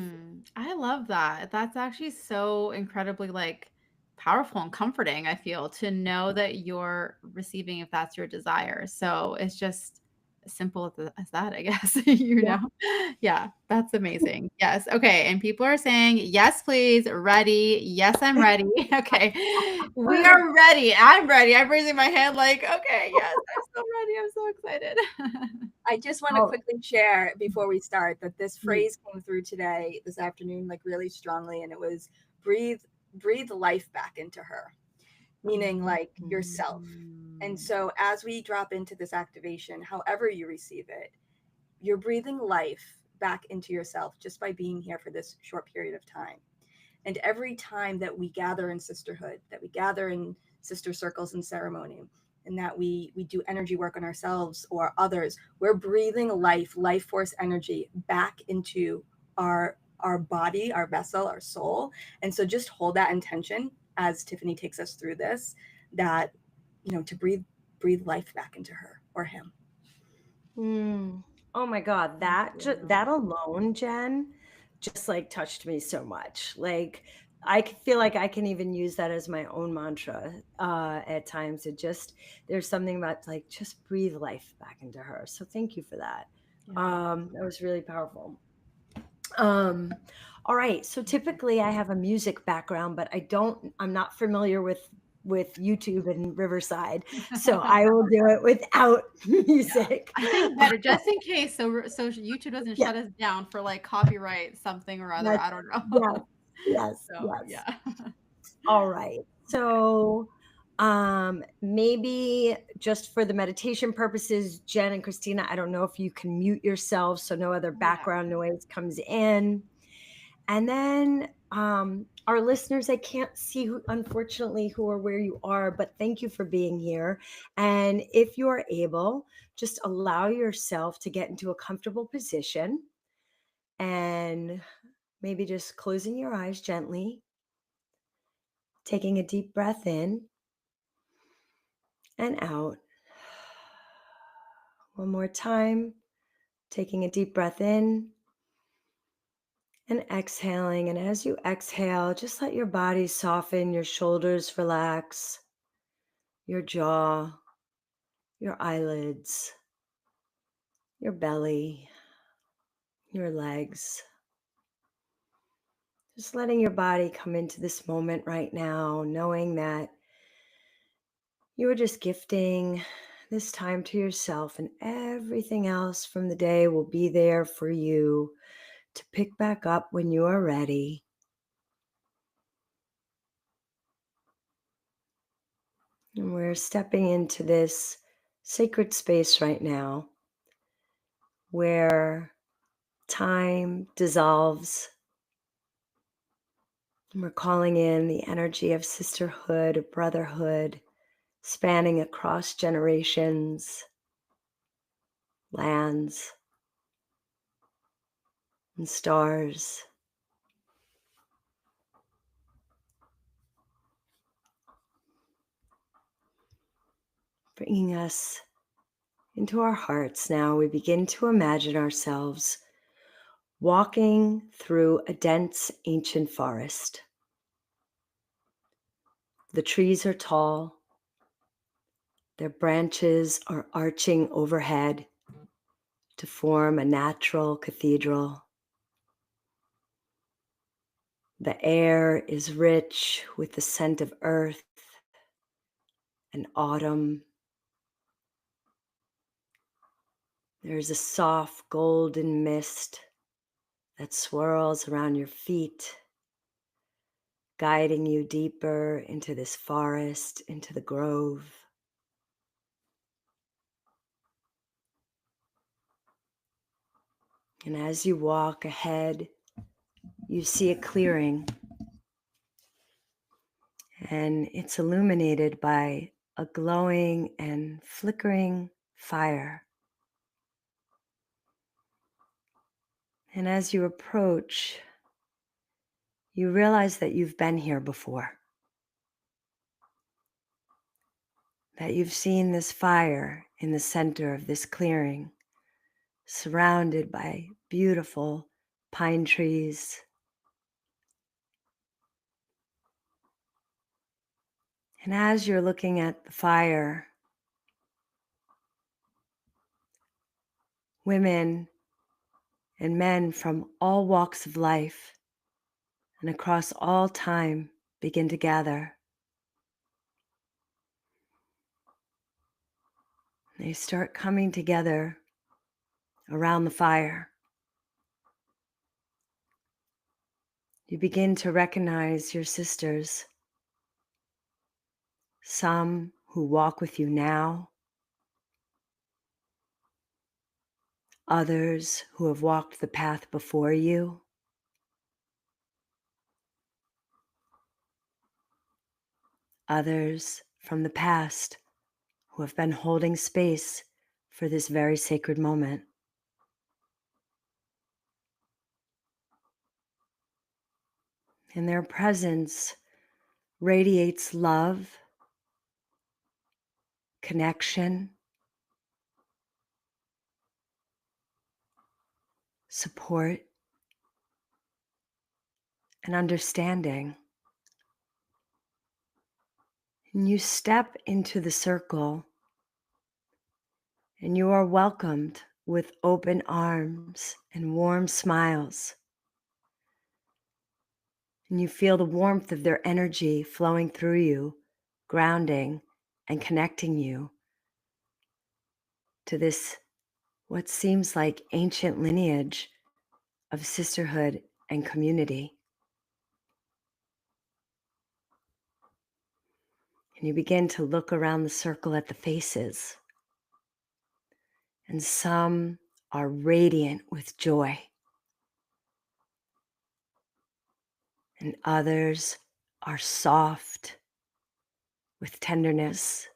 I love that. That's actually so incredibly like powerful and comforting, I feel, to know that you're receiving if that's your desire. So it's just as simple as that, I guess, you Yeah. know? Yeah, that's amazing. Yes. Okay. And people are saying, yes, please, ready. Yes, I'm ready. Okay. We are ready. I'm ready. I'm raising my hand like, okay, yes, I'm so ready. I'm so excited. I just want to Oh, quickly share before we start that this mm, phrase came through today, this afternoon, like really strongly, and it was breathe, breathe life back into her, meaning like yourself. And Mm. so as we drop into this activation, however you receive it, you're breathing life back into yourself just by being here for this short period of time. And every time that we gather in sisterhood, that we gather in sister circles and ceremony, and that we do energy work on ourselves or others, we're breathing life force energy back into our body, our vessel, our soul. And so just hold that intention as Tiffany takes us through this, that to breathe life back into her or him. mm. Oh my God, Thank that you. alone, Jen, just like touched me so much. Like feel like I can even use that as my own mantra at times. There's something about like just breathe life back into her. So thank you for that. Yeah. That was really powerful. Um, all right. So typically I have a music background, but I'm not familiar with YouTube and Riverside. So I will do it without Yeah. music. I think better just in case so YouTube doesn't Yeah. shut us down for, like, copyright something or other, Yes. I don't know. Yes. Yes. So, Yes. yeah. All right. Okay. So maybe just for the meditation purposes, Jen and Christina, I don't know if you can mute yourselves so no other Yeah. background noise comes in. And then our listeners, I can't see who, unfortunately, who or where you are, but thank you for being here. And if you are able, just allow yourself to get into a comfortable position and maybe just closing your eyes gently, taking a deep breath in and out. One more time, taking a deep breath in and exhaling. And as you exhale, just let your body soften, your shoulders relax, your jaw, your eyelids, your belly, your legs. Just letting your body come into this moment right now, knowing that you are just gifting this time to yourself, and everything else from the day will be there for you to pick back up when you are ready. And we're stepping into this sacred space right now where time dissolves. And we're calling in the energy of sisterhood, of brotherhood, spanning across generations, lands, and stars, bringing us into our hearts now. We begin to imagine ourselves walking through a dense ancient forest. The trees are tall, their branches are arching overhead to form a natural cathedral. The air is rich with the scent of earth and autumn. There's a soft golden mist that swirls around your feet, guiding you deeper into this forest, into the grove. And as you walk ahead, you see a clearing. and it's illuminated by a glowing and flickering fire. And as you approach, you realize that you've been here before, that you've seen this fire in the center of this clearing, surrounded by beautiful pine trees. And as you're looking at the fire, women and men from all walks of life and across all time begin to gather. They start coming together around the fire. You begin to recognize your sisters, some who walk with you now, others who have walked the path before you, others from the past who have been holding space for this very sacred moment. And their presence radiates love, connection, support, and understanding. And you step into the circle and you are welcomed with open arms and warm smiles. And you feel the warmth of their energy flowing through you, grounding and connecting you to this, what seems like ancient lineage of sisterhood and community. And you begin to look around the circle at the faces. And some are radiant with joy. And others are soft with tenderness.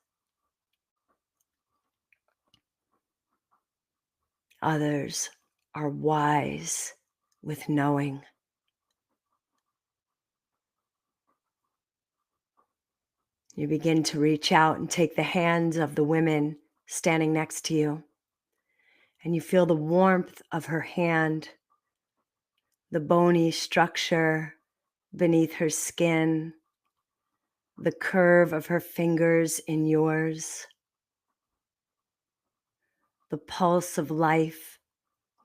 Others are wise with knowing. You begin to reach out and take the hands of the women standing next to you. And you feel the warmth of her hand, the bony structure beneath her skin, the curve of her fingers in yours, the pulse of life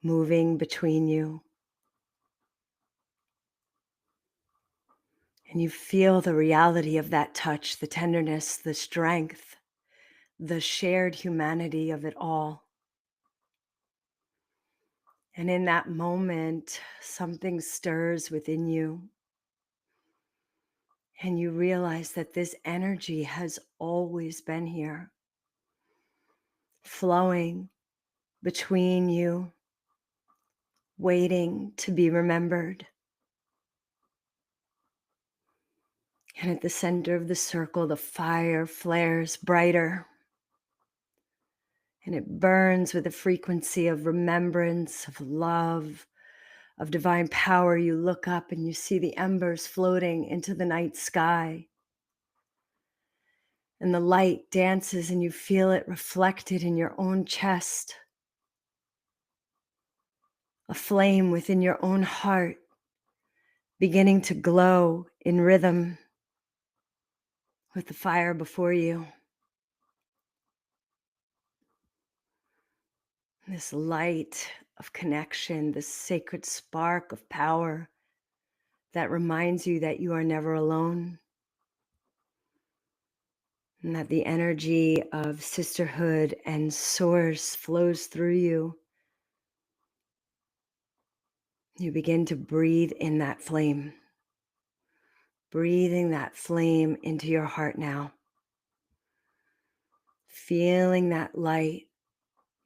moving between you. And you feel the reality of that touch, the tenderness, the strength, the shared humanity of it all. And in that moment, something stirs within you. And you realize that this energy has always been here, flowing between you, waiting to be remembered. And at the center of the circle, the fire flares brighter. And it burns with a frequency of remembrance, of love, of divine power. You look up and you see the embers floating into the night sky. And the light dances and you feel it reflected in your own chest. A flame within your own heart beginning to glow in rhythm with the fire before you. This light of connection, this sacred spark of power that reminds you that you are never alone, and that the energy of sisterhood and source flows through you. You begin to breathe in that flame, breathing that flame into your heart now, feeling that light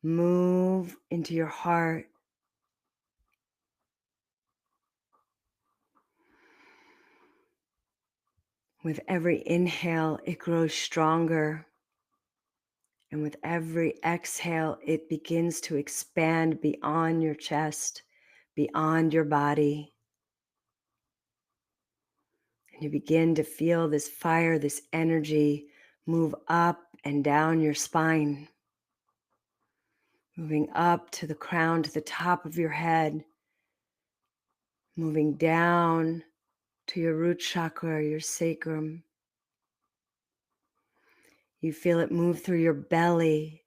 move into your heart. With every inhale, it grows stronger. And with every exhale, it begins to expand beyond your chest, beyond your body. And you begin to feel this fire, this energy move up and down your spine, moving up to the crown, to the top of your head, moving down to your root chakra, your sacrum. You feel it move through your belly,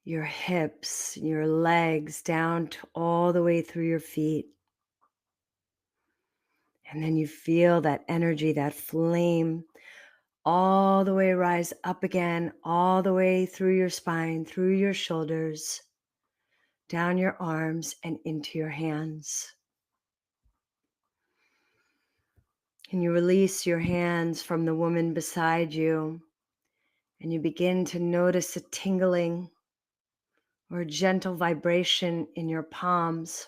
your hips, your legs, down to all the way through your feet. And then you feel that energy, that flame, all the way rise up again, all the way through your spine, through your shoulders, down your arms and into your hands. And you release your hands from the woman beside you, and you begin to notice a tingling or a gentle vibration in your palms.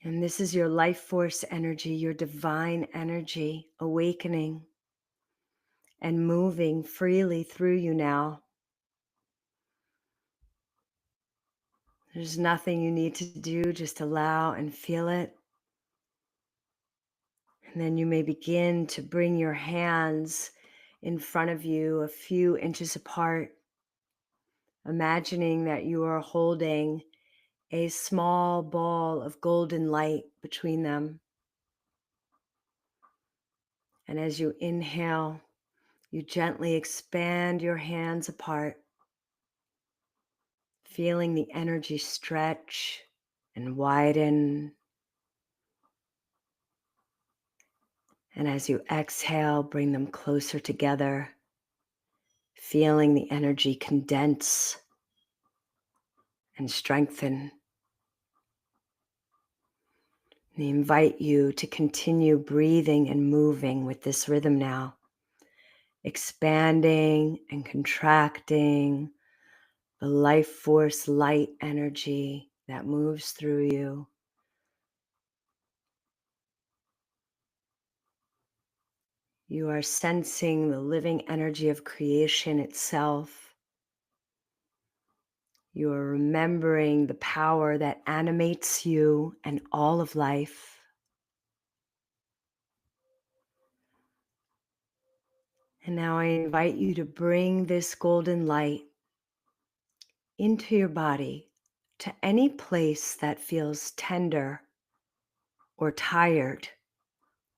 And this is your life force energy, your divine energy, awakening and moving freely through you now. There's nothing you need to do, just allow and feel it. And then you may begin to bring your hands in front of you a few inches apart, imagining that you are holding a small ball of golden light between them. And as you inhale, you gently expand your hands apart, feeling the energy stretch and widen. And as you exhale, bring them closer together, feeling the energy condense and strengthen. And I invite you to continue breathing and moving with this rhythm now, expanding and contracting the life force light energy that moves through you. You are sensing the living energy of creation itself. You are remembering the power that animates you and all of life. And now I invite you to bring this golden light into your body, to any place that feels tender or tired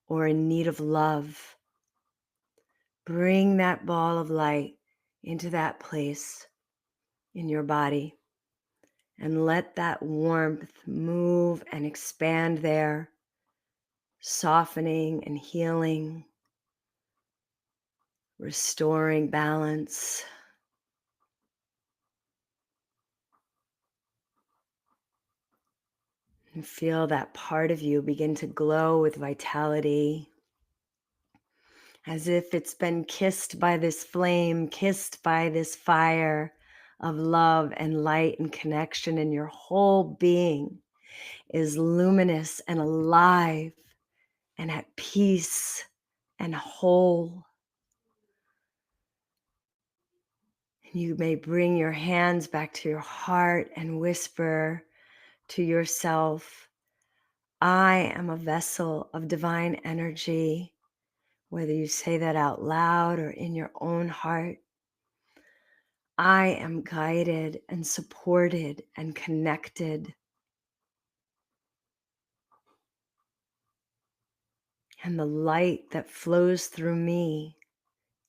or in need of love. Bring that ball of light into that place in your body and let that warmth move and expand there, softening and healing, restoring balance. And feel that part of you begin to glow with vitality, as if it's been kissed by this flame, kissed by this fire of love and light and connection, and your whole being is luminous and alive and at peace and whole. And you may bring your hands back to your heart and whisper to yourself, I am a vessel of divine energy. Whether you say that out loud or in your own heart, I am guided and supported and connected. And the light that flows through me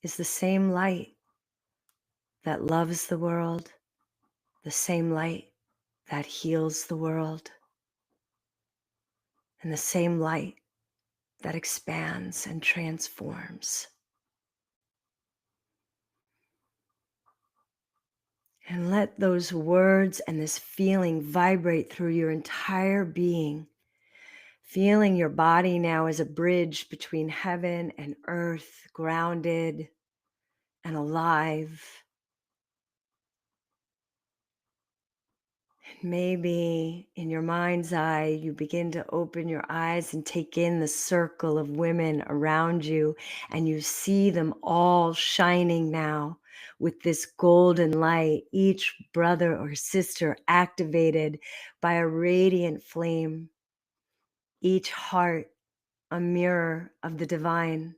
is the same light that loves the world, the same light that heals the world, and the same light that expands and transforms. And let those words and this feeling vibrate through your entire being, feeling your body now as a bridge between heaven and earth, grounded and alive. Maybe in your mind's eye, you begin to open your eyes and take in the circle of women around you, and you see them all shining now with this golden light, each brother or sister activated by a radiant flame, each heart a mirror of the divine.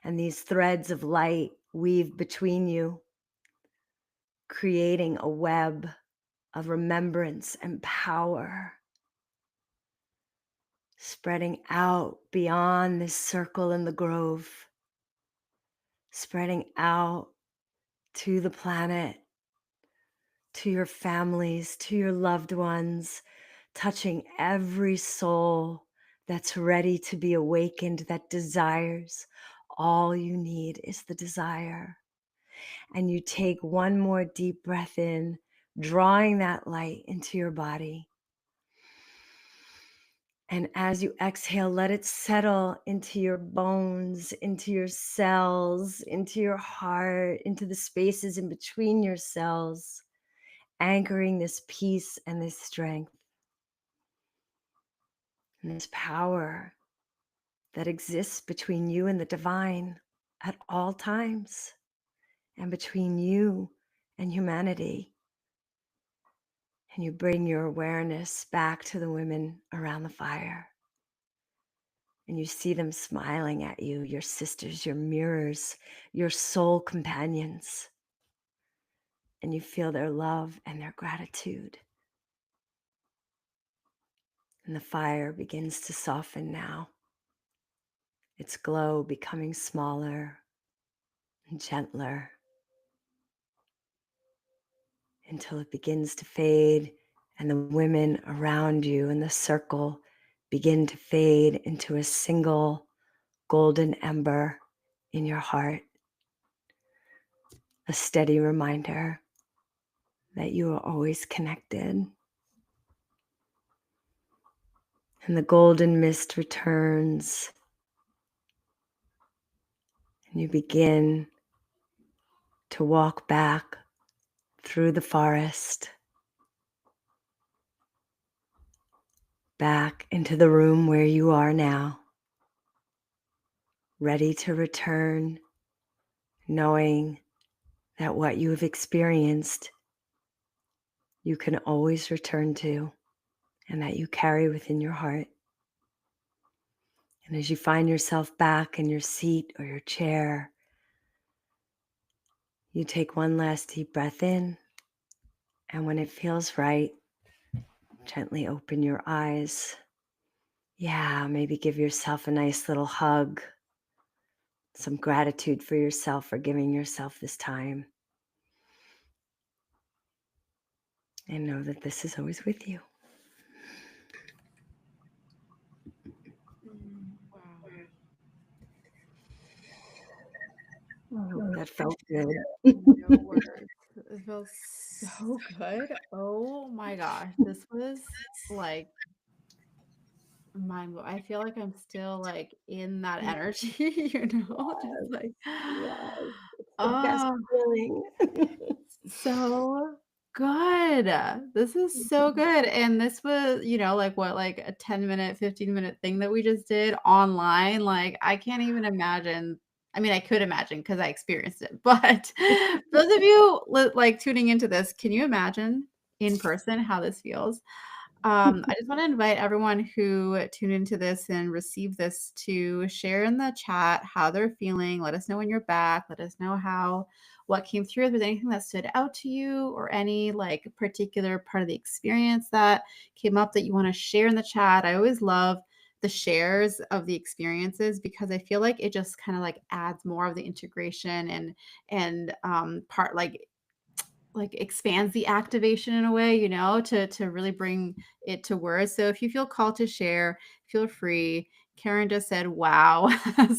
And these threads of light weave between you, creating a web of remembrance and power, spreading out beyond this circle in the grove, spreading out to the planet, to your families, to your loved ones, touching every soul that's ready to be awakened, that desires. All you need is the desire. And you take one more deep breath in, drawing that light into your body. And as you exhale, let it settle into your bones, into your cells, into your heart, into the spaces in between your cells, anchoring this peace and this strength and this power that exists between you and the divine at all times, and between you and humanity. And you bring your awareness back to the women around the fire. And you see them smiling at you, your sisters, your mirrors, your soul companions. And you feel their love and their gratitude. And the fire begins to soften now, its glow becoming smaller and gentler until it begins to fade, and the women around you in the circle begin to fade into a single golden ember in your heart, a steady reminder that you are always connected. And the golden mist returns, and you begin to walk back through the forest, back into the room where you are now, ready to return, knowing that what you have experienced, you can always return to, and that you carry within your heart. And as you find yourself back in your seat or your chair, you take one last deep breath in, and when it feels right, gently open your eyes. Yeah, maybe give yourself a nice little hug, some gratitude for yourself for giving yourself this time. And know that this is always with you. Wow. I hope that felt good. No words. It feels so good. Oh my gosh. This was like I feel like I'm still like in that energy, just like, Yes, it's the best oh, feeling. so good. This is so good. And this was, like what, like a 10-minute, 15-minute thing that we just did online. Like, I can't even imagine. I mean, I could imagine because I experienced it. But for those of you like tuning into this, can you imagine in person how this feels? I just want to invite everyone who tuned into this and received this to share in the chat how they're feeling. Let us know when you're back. Let us know what came through. If there's anything that stood out to you or any like particular part of the experience that came up that you want to share in the chat. I always love the shares of the experiences because I feel like it just kind of like adds more of the integration and part like expands the activation in a way, to really bring it to words. So if you feel called to share, feel free. Karen just said, wow.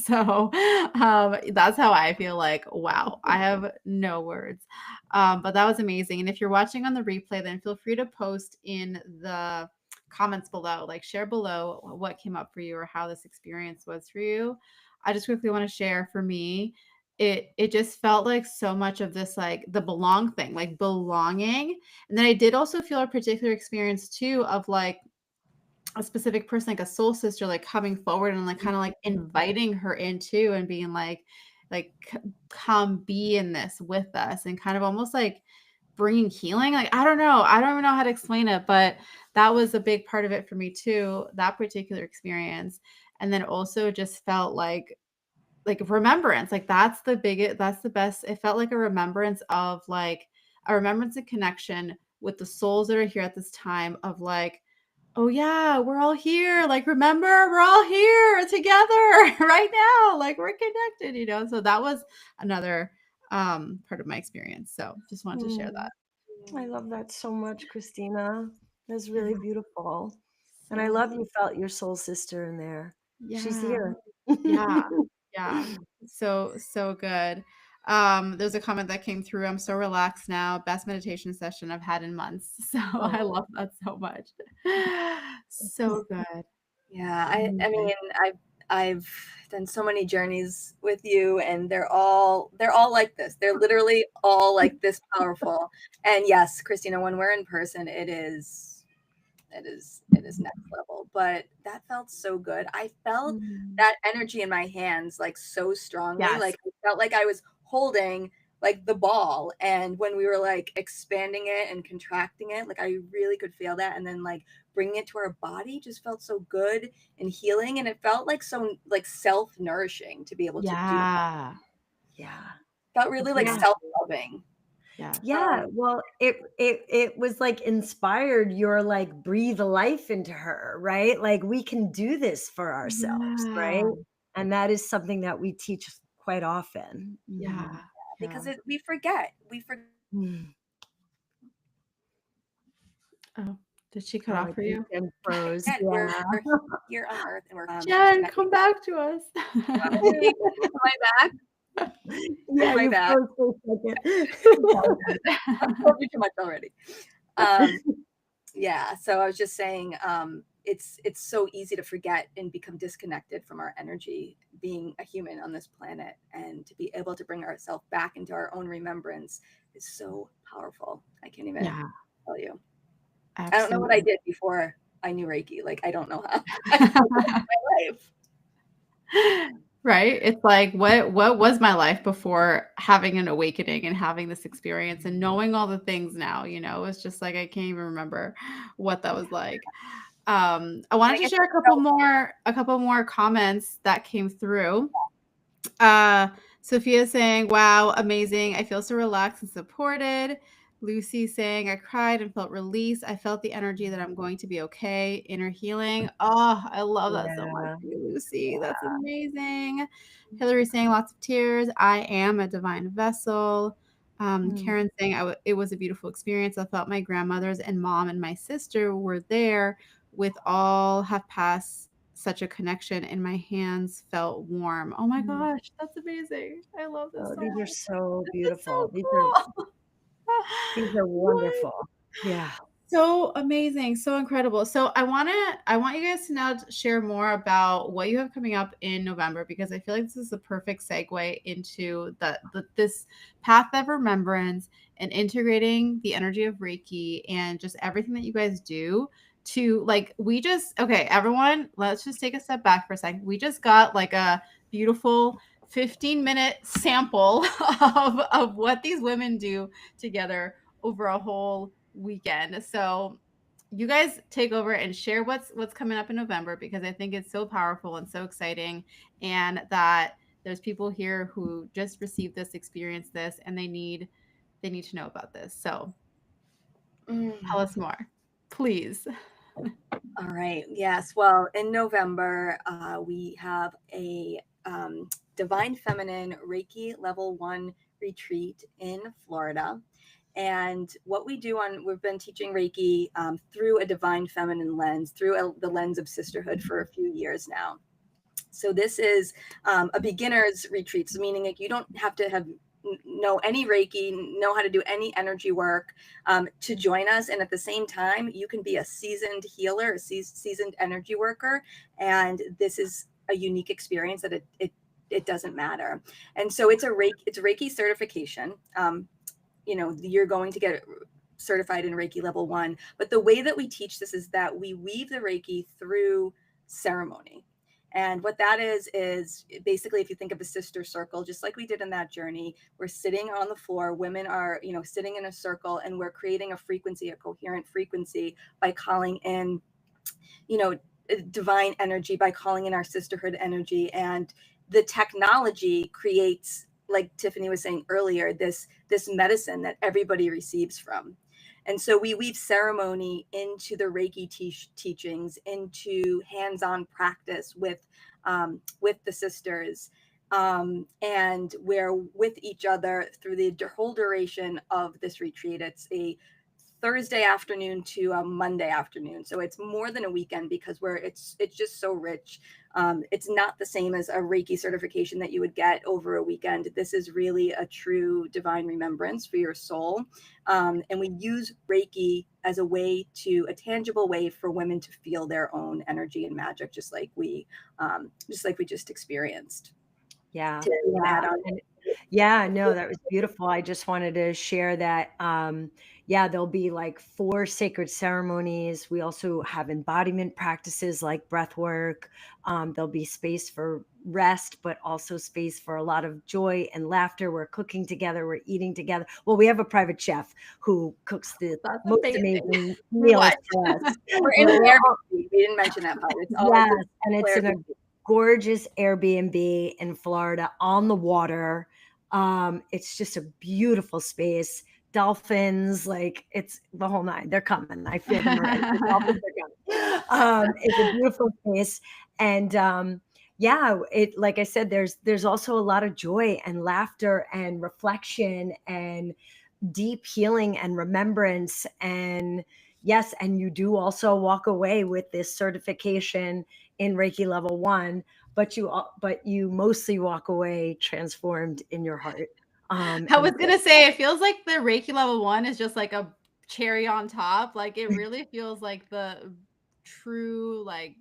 So that's how I feel like, wow, I have no words. But that was amazing. And if you're watching on the replay, then feel free to post in the comments below, like share below what came up for you or how this experience was for you. I just quickly want to share for me. it just felt like so much of this, like the belong thing, like belonging. And then I did also feel a particular experience too of like a specific person, like a soul sister, like coming forward and like kind of like inviting her into and being like come be in this with us and kind of almost like bringing healing. Like I don't even know how to explain it, but that was a big part of it for me too, that particular experience. And then also just felt like remembrance, like that's the best. It felt like a remembrance of like a remembrance and connection with the souls that are here at this time of like, oh yeah, we're all here. Like, remember, we're all here together right now. Like we're connected, you know? So that was another part of my experience. So just wanted to share Mm, that. I love that so much, Christina. That's Yeah. really beautiful. And I So love you felt your soul sister in there. She's yeah. here. Yeah. Yeah. So, so good. There's a comment that came through. I'm so relaxed now. Best meditation session I've had in months. So I Oh, love that so much. So good. Yeah, I amazing. mean, I've done so many journeys with you, and they're all like this. They're literally all like this powerful. And yes, Christina, when we're in person, it is next level. But that felt so good. I felt Mhm. that energy in my hands like so strongly. Yes. Like I felt like I was holding like the ball, and when we were like expanding it and contracting it, like I really could feel that. And then like bringing it to our body just felt so good and healing, and it felt like so like self-nourishing to be able to do. Yeah. Yeah. Felt really like Yeah. self-loving. Yes. Yeah, Um, well, it was like inspired your like breathe life into her, right? Like we can do this for ourselves, right? Yeah. And that is something that we teach quite often. Yeah. Mhm. because Yeah. we forget Mm. Oh, did she cut Oh, off I for think you? Jen froze. we're Yeah. here on earth and we're Jen, disconnected. come back to us. Hey, am I back? Yeah, Am I you back? froze for a All second. I've told you too much already. Um, yeah, so I was just saying, it's so easy to forget and become disconnected from our energy being a human on this planet, and to be able to bring ourselves back into our own remembrance is so powerful. I can't even Yeah, tell you. I don't know what I absolutely. did before I knew Reiki. Like I don't know how I lived my life. Right? It's like what was my life before having an awakening and having this experience and knowing all the things now, you know? It's just like I can't even remember what that was like. I And wanted I to guess share a couple more comments that came through. Uh, Sophia saying, "Wow, amazing. I feel so relaxed and supported." Lucy saying, "I cried and felt release. I felt the energy that I'm going to be okay. Inner healing." Oh, I love that so much Yeah. for you, Lucy. That's amazing. Hillary saying, "Lots of tears. I am a divine vessel." Mm. Karen saying, "It was a beautiful experience. I felt my grandmothers and mom and my sister were there with all have passed such a connection and my hands felt warm." Oh my Mm. gosh, that's amazing. I love this Oh, so these are much. so This is beautiful. so cool. These are What? wonderful. Yeah. So amazing, so incredible. So I want you guys to now share more about what you have coming up in November because I feel like this is a perfect segue into this path of remembrance and integrating the energy of Reiki and just everything that you guys do to like we just okay, everyone, let's just take a step back for a second. We just got like a beautiful 15-minute sample of what these women do together over a whole weekend. So you guys take over and share what's coming up in November because I think it's so powerful and so exciting and that there's people here who just received this, experience this, and they need to know about this. So tell Mm. us more, please. All right. Yes. Well, in November, we have a Divine Feminine Reiki Level 1 retreat in Florida. And what we do we've been teaching Reiki through a divine feminine lens, through the lens of sisterhood for a few years now. So this is a beginner's retreat, so meaning like you don't have to have know any Reiki, know how to do any energy work to join us. And at the same time, you can be a seasoned healer, a seasoned energy worker. And this is a unique experience that it it doesn't matter. And so it's a Reiki certification. You're going to get certified in Reiki level 1. But the way that we teach this is that we weave the Reiki through ceremony. And what that is basically, if you think of a sister circle, just like we did in that journey, we're sitting on the floor. Women are, sitting in a circle, and we're creating a frequency, a coherent frequency, by calling in, you know, divine energy, by calling in our sisterhood energy. And the technology creates, like Tiffany was saying earlier, this medicine that everybody receives from. And so we weave ceremony into the Reiki teachings, into hands-on practice with the sisters, and we're with each other through the whole duration of this retreat. It's a Thursday afternoon to a Monday afternoon, so it's more than a weekend, because it's just so rich. It's not the same as a Reiki certification that you would get over a weekend. This is really a true divine remembrance for your soul, and we use Reiki as a tangible way for women to feel their own energy and magic, just like we just experienced. Yeah. To Yeah. add on. And yeah, no, that was beautiful. I just wanted to share that. Yeah, there'll be like 4 sacred ceremonies. We also have embodiment practices like breath work. There'll be space for rest, but also space for a lot of joy and laughter. We're cooking together, we're eating together. Well, we have a private chef who cooks the That's most amazing. amazing meals What? for us. We're in an We're Airbnb. We didn't mention that part. It's Yes, a and full it's in a Airbnb. gorgeous Airbnb in Florida on the water. It's just a beautiful space. Dolphins, like it's the whole nine. They're coming. I feel them already. The dolphins are coming. It's a beautiful space, and yeah, it like I said, there's also a lot of joy and laughter and reflection and deep healing and remembrance. And yes, and you do also walk away with this certification in Reiki level 1, but you mostly walk away transformed in your heart. I was And gonna say, it feels like the Reiki level 1 is just like a cherry on top. Like, it really feels like the true, like,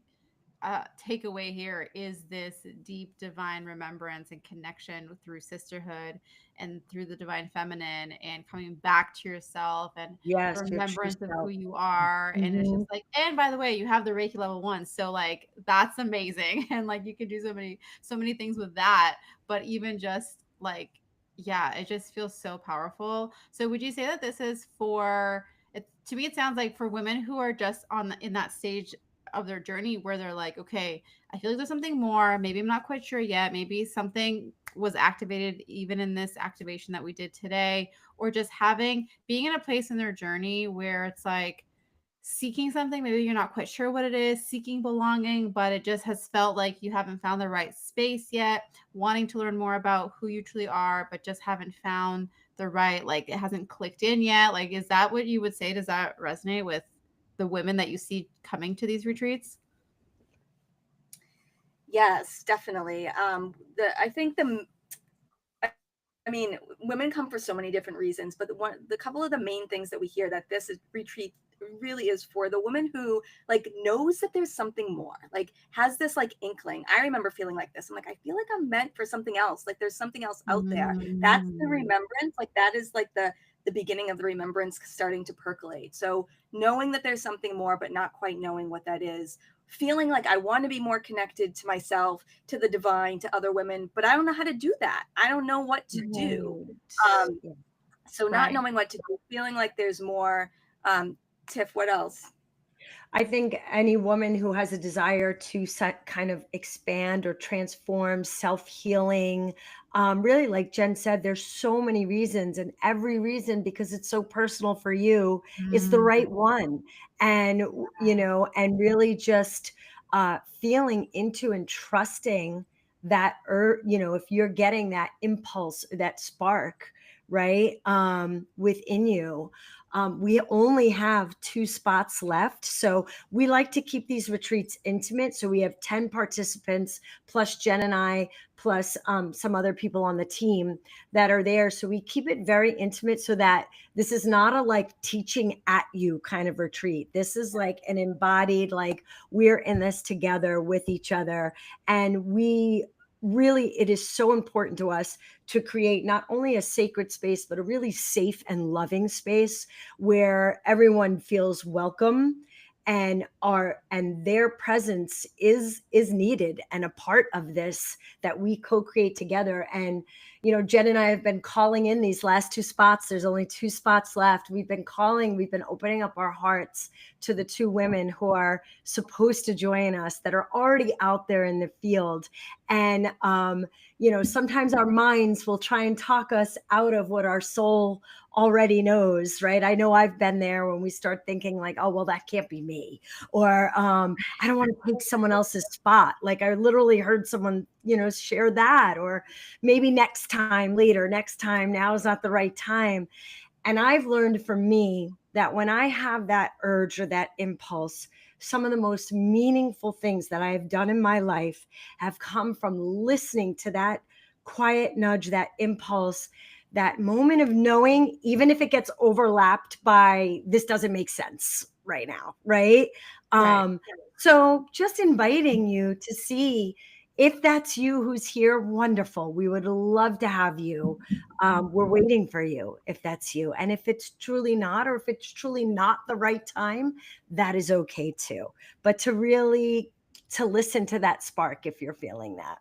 takeaway here is this deep divine remembrance and connection through sisterhood and through the divine feminine, and coming back to yourself and yes, your true remembrance of who self. you are. And it's just Mhm. like, and by the way, you have the Reiki level 1, so like that's amazing. And like you can do so many things with that. But even just like, yeah, it just feels so powerful. So would you say that this is for it? To me, it sounds like for women who are just in that stage of their journey where they're like, okay, I feel like there's something more. Maybe I'm not quite sure yet. Maybe something was activated even in this activation that we did today, or just being in a place in their journey where it's like seeking something. Maybe you're not quite sure what it is, seeking belonging, but it just has felt like you haven't found the right space yet, wanting to learn more about who you truly are, but just haven't found the right, like it hasn't clicked in yet. Like, is that what you would say? Does that resonate with the women that you see coming to these retreats? Yes, definitely. I think I mean, women come for so many different reasons, but the couple of the main things that we hear that retreat really is for the woman who like knows that there's something more, like has this like inkling. I remember feeling like this. I'm like, I feel like I'm meant for something else. Like there's something else out there. That's the Mm. remembrance. Like that is like the beginning of the remembrance starting to percolate. So knowing that there's something more, but not quite knowing what that is, feeling like I want to be more connected to myself, to the divine, to other women, but I don't know how to do that. I don't know what to do. Right. Um, Yeah. so not Right. knowing what to do, feeling like there's more. Tiff, what else? I think any woman who has a desire to kind of expand or transform, self healing, really, like Jen said, there's so many reasons, and every reason, because it's so personal for you, is the Mm. right one. And, and really just feeling into and trusting that, if you're getting that impulse, that spark, right, within you. We only have 2 spots left. So we like to keep these retreats intimate. So we have 10 participants, plus Jen and I, plus some other people on the team that are there. So we keep it very intimate so that this is not a like teaching at you kind of retreat. This is like an embodied, like we're in this together with each other. And we really, it is so important to us to create not only a sacred space, but a really safe and loving space where everyone feels welcome, and their presence is needed and a part of this that we co-create together. And Jen and I have been calling in these last two spots. There's only two spots left. We've been opening up our hearts to the two women who are supposed to join us, that are already out there in the field. And sometimes our minds will try and talk us out of what our soul already knows, right? I know I've been there when we start thinking like, oh, well, that can't be me, or I don't want to take someone else's spot. Like, I literally heard someone share that, or maybe next time, later, next time, now is not the right time. And I've learned for me that when I have that urge or that impulse, some of the most meaningful things that I have done in my life have come from listening to that quiet nudge, that impulse, that moment of knowing, even if it gets overlapped by this doesn't make sense right now, right? Right. Um, so just inviting you to see if that's you who's here, wonderful. We would love to have you. We're waiting for you if that's you. And if it's truly not, or if it's truly not the right time, that is okay too. But to listen to that spark if you're feeling that.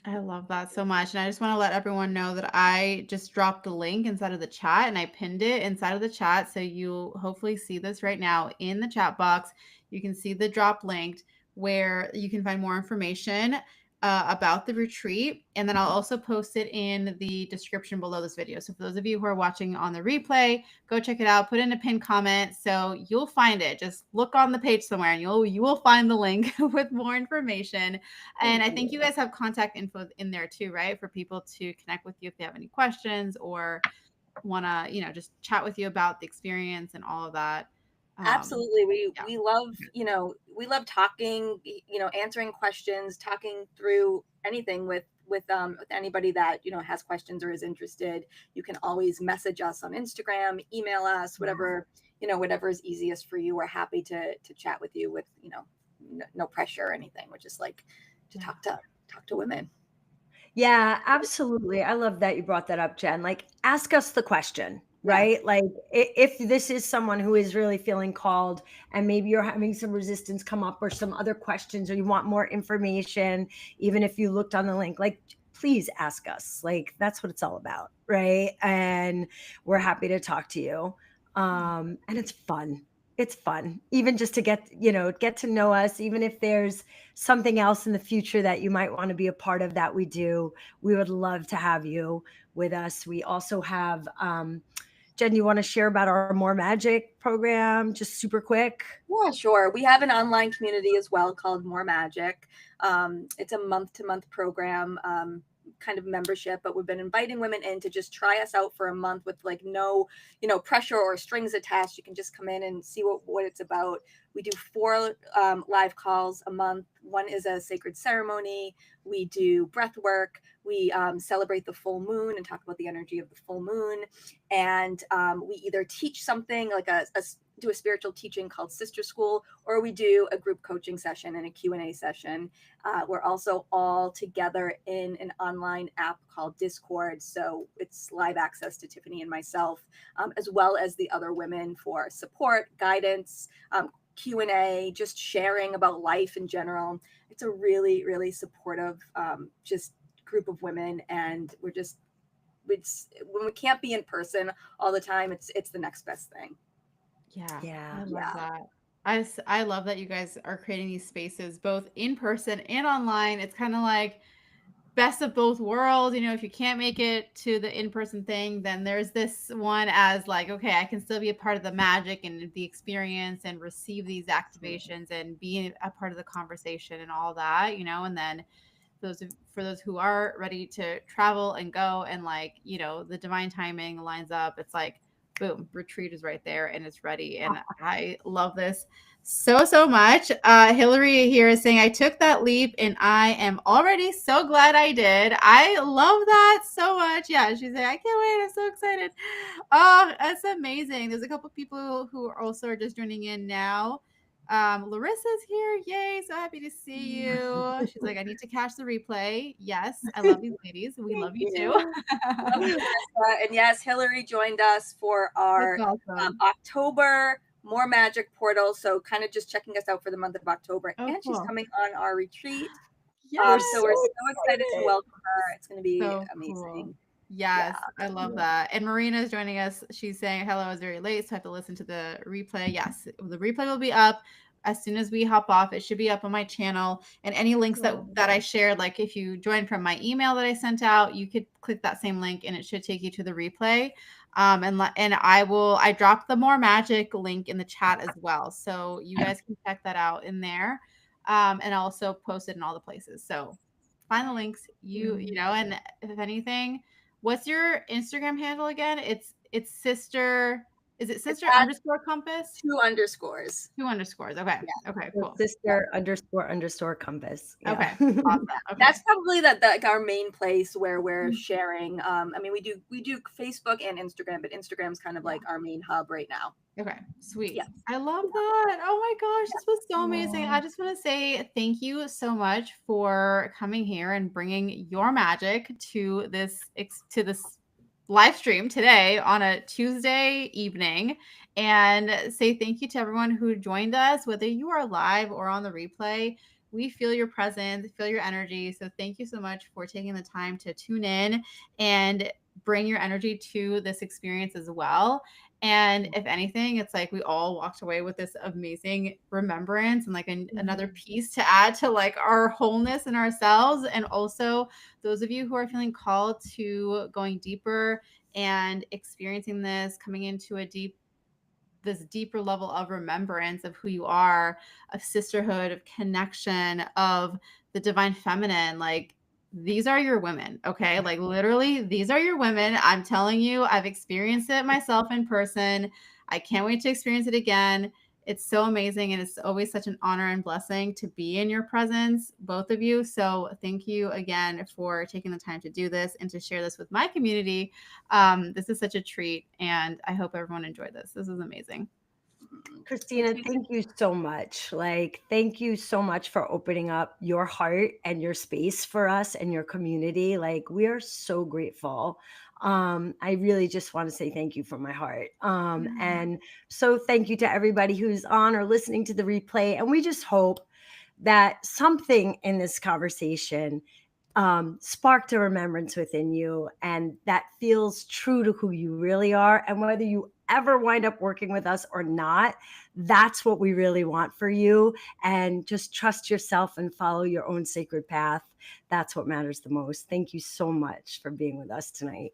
I love that so much. And I just want to let everyone know that I just dropped the link inside of the chat and I pinned it inside of the chat. So you'll hopefully see this right now in the chat box. You can see the drop linked where you can find more information about the retreat. And then I'll also post it in the description below this video. So for those of you who are watching on the replay, go check it out, put in a pinned comment so you'll find it. Just look on the page somewhere and you will find the link with more information. And I think you guys have contact info in there too, right? For people to connect with you if they have any questions or want to, just chat with you about the experience and all of that. Absolutely. We Yeah. we love, we love talking, answering questions, talking through anything with anybody that, has questions or is interested. You can always message us on Instagram, email us, whatever is easiest for you. We're happy to chat with you with, no pressure or anything. We're just like to Yeah. talk to women. Yeah, absolutely. I love that you brought that up, Jen. Like, ask us the question, Yeah. right? Like, if this is someone who is really feeling called, and maybe you're having some resistance come up, or some other questions, or you want more information, even if you looked on the link, like, please ask us. Like, that's what it's all about, right? And we're happy to talk to you. And it's fun. It's fun, even just to get to know us, even if there's something else in the future that you might want to be a part of that we do. We would love to have you with us. We also have, Jen, you want to share about our More Magic program just super quick? Yeah, sure. We have an online community as well called More Magic. It's a month-to-month program, kind of membership, but we've been inviting women in to just try us out for a month with like no, pressure or strings attached. You can just come in and see what it's about. We do 4 live calls a month. One is a sacred ceremony. We do breath work. We celebrate the full moon and talk about the energy of the full moon. And we either teach something like do a spiritual teaching called Sister School, or we do a group coaching session and a Q&A session. We're also all together in an online app called Discord. So it's live access to Tiffany and myself, as well as the other women for support, guidance, Q&A, just sharing about life in general. It's a really, really supportive, just group of women. And it's when we can't be in person all the time, it's the next best thing. Yeah. Yeah. I love Yeah. that. I love that you guys are creating these spaces both in person and online. It's kind of like best of both worlds. If you can't make it to the in-person thing, then there's this one as like, okay, I can still be a part of the magic and the experience and receive these activations and be a part of the conversation and all that, and then for those who are ready to travel and go and like, the divine timing lines up, it's like boom, retreat is right there and it's ready. And I love this so much. Hillary here is saying, I took that leap and I am already so glad I did. I love that so much. Yeah, she's like, I can't wait. I'm so excited. Oh, that's amazing. There's a couple people who are also just joining in now. Larissa's here. Yay. So happy to see you. She's like, I need to catch the replay. Yes. I love these ladies. We Thank love you too. you. Love you, Larissa. And yes, Hillary joined us for That's our awesome. October More Magic portal. So kind of just checking us out for the month of October. Oh, And she's cool. coming on our retreat. We're So Yes. so we're so excited to excited. welcome her. It's going to be So cool. amazing. Yeah. Yes, I love that. And Marina is joining us. She's saying, hello, I was very late, so I have to listen to the replay. Yes, the replay will be up as soon as we hop off. It should be up on my channel. And any links that I shared, like if you join from my email that I sent out, you could click that same link and it should take you to the replay. And I dropped the More Magic link in the chat as well. So you guys can check that out in there. And I'll also post it in all the places. So find the links, and if anything, what's your Instagram handle again? It's sister. Is it It's sister at underscore compass? 2 underscores. Two underscores. Okay. Yeah. Okay. So Cool. sister underscore compass. Yeah. Okay. Awesome. Okay. That's probably like our main place where we're sharing. I mean, we do Facebook and Instagram, but Instagram's kind of like our main hub right now. Okay. Sweet. Yeah. I love that. Oh my gosh, this was so amazing. Aw. I just want to say thank you so much for coming here and bringing your magic to this live stream today on a Tuesday evening, and say thank you to everyone who joined us, whether you are live or on the replay. We feel your presence, feel your energy. So thank you so much for taking the time to tune in and bring your energy to this experience as well. And if anything, it's like we all walked away with this amazing remembrance and like another piece to add to like our wholeness in ourselves. And also, those of you who are feeling called to going deeper and experiencing this, coming into this deeper level of remembrance of who you are, of sisterhood, of connection, of the divine feminine. Like, these are your women, okay? Like, literally, these are your women. I'm telling you, I've experienced it myself in person. I can't wait to experience it again. It's so amazing. And it's always such an honor and blessing to be in your presence, both of you. So, thank you again for taking the time to do this and to share this with my community. This is such a treat, and I hope everyone enjoyed this. This is amazing. Christina, thank you so much. Like, thank you so much for opening up your heart and your space for us and your community. Like, we are so grateful. I really just want to say thank you from my heart. And so thank you to everybody who's on or listening to the replay. And we just hope that something in this conversation sparked a remembrance within you and that feels true to who you really are. And whether you ever wind up working with us or not, that's what we really want for you. And just trust yourself and follow your own sacred path. That's what matters the most. Thank you so much for being with us tonight.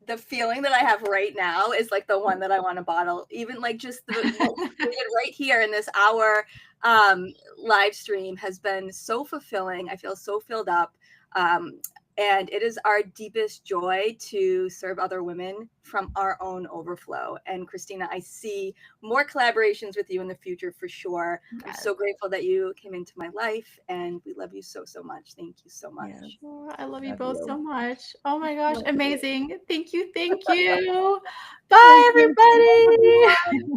The feeling that I have right now is like the one that I want to bottle. Even like just what we did right here in this hour live stream has been so fulfilling. I feel so filled up. And it is our deepest joy to serve other women from our own overflow. And Christina, I see more collaborations with you in the future for sure. Yes. I'm so grateful that you came into my life, and we love you so, so much. Thank you so much. Yes. Oh, I love you Love both you. so much. Oh my gosh, Love you. amazing. Thank you. Thank you. Bye, Thank you. everybody.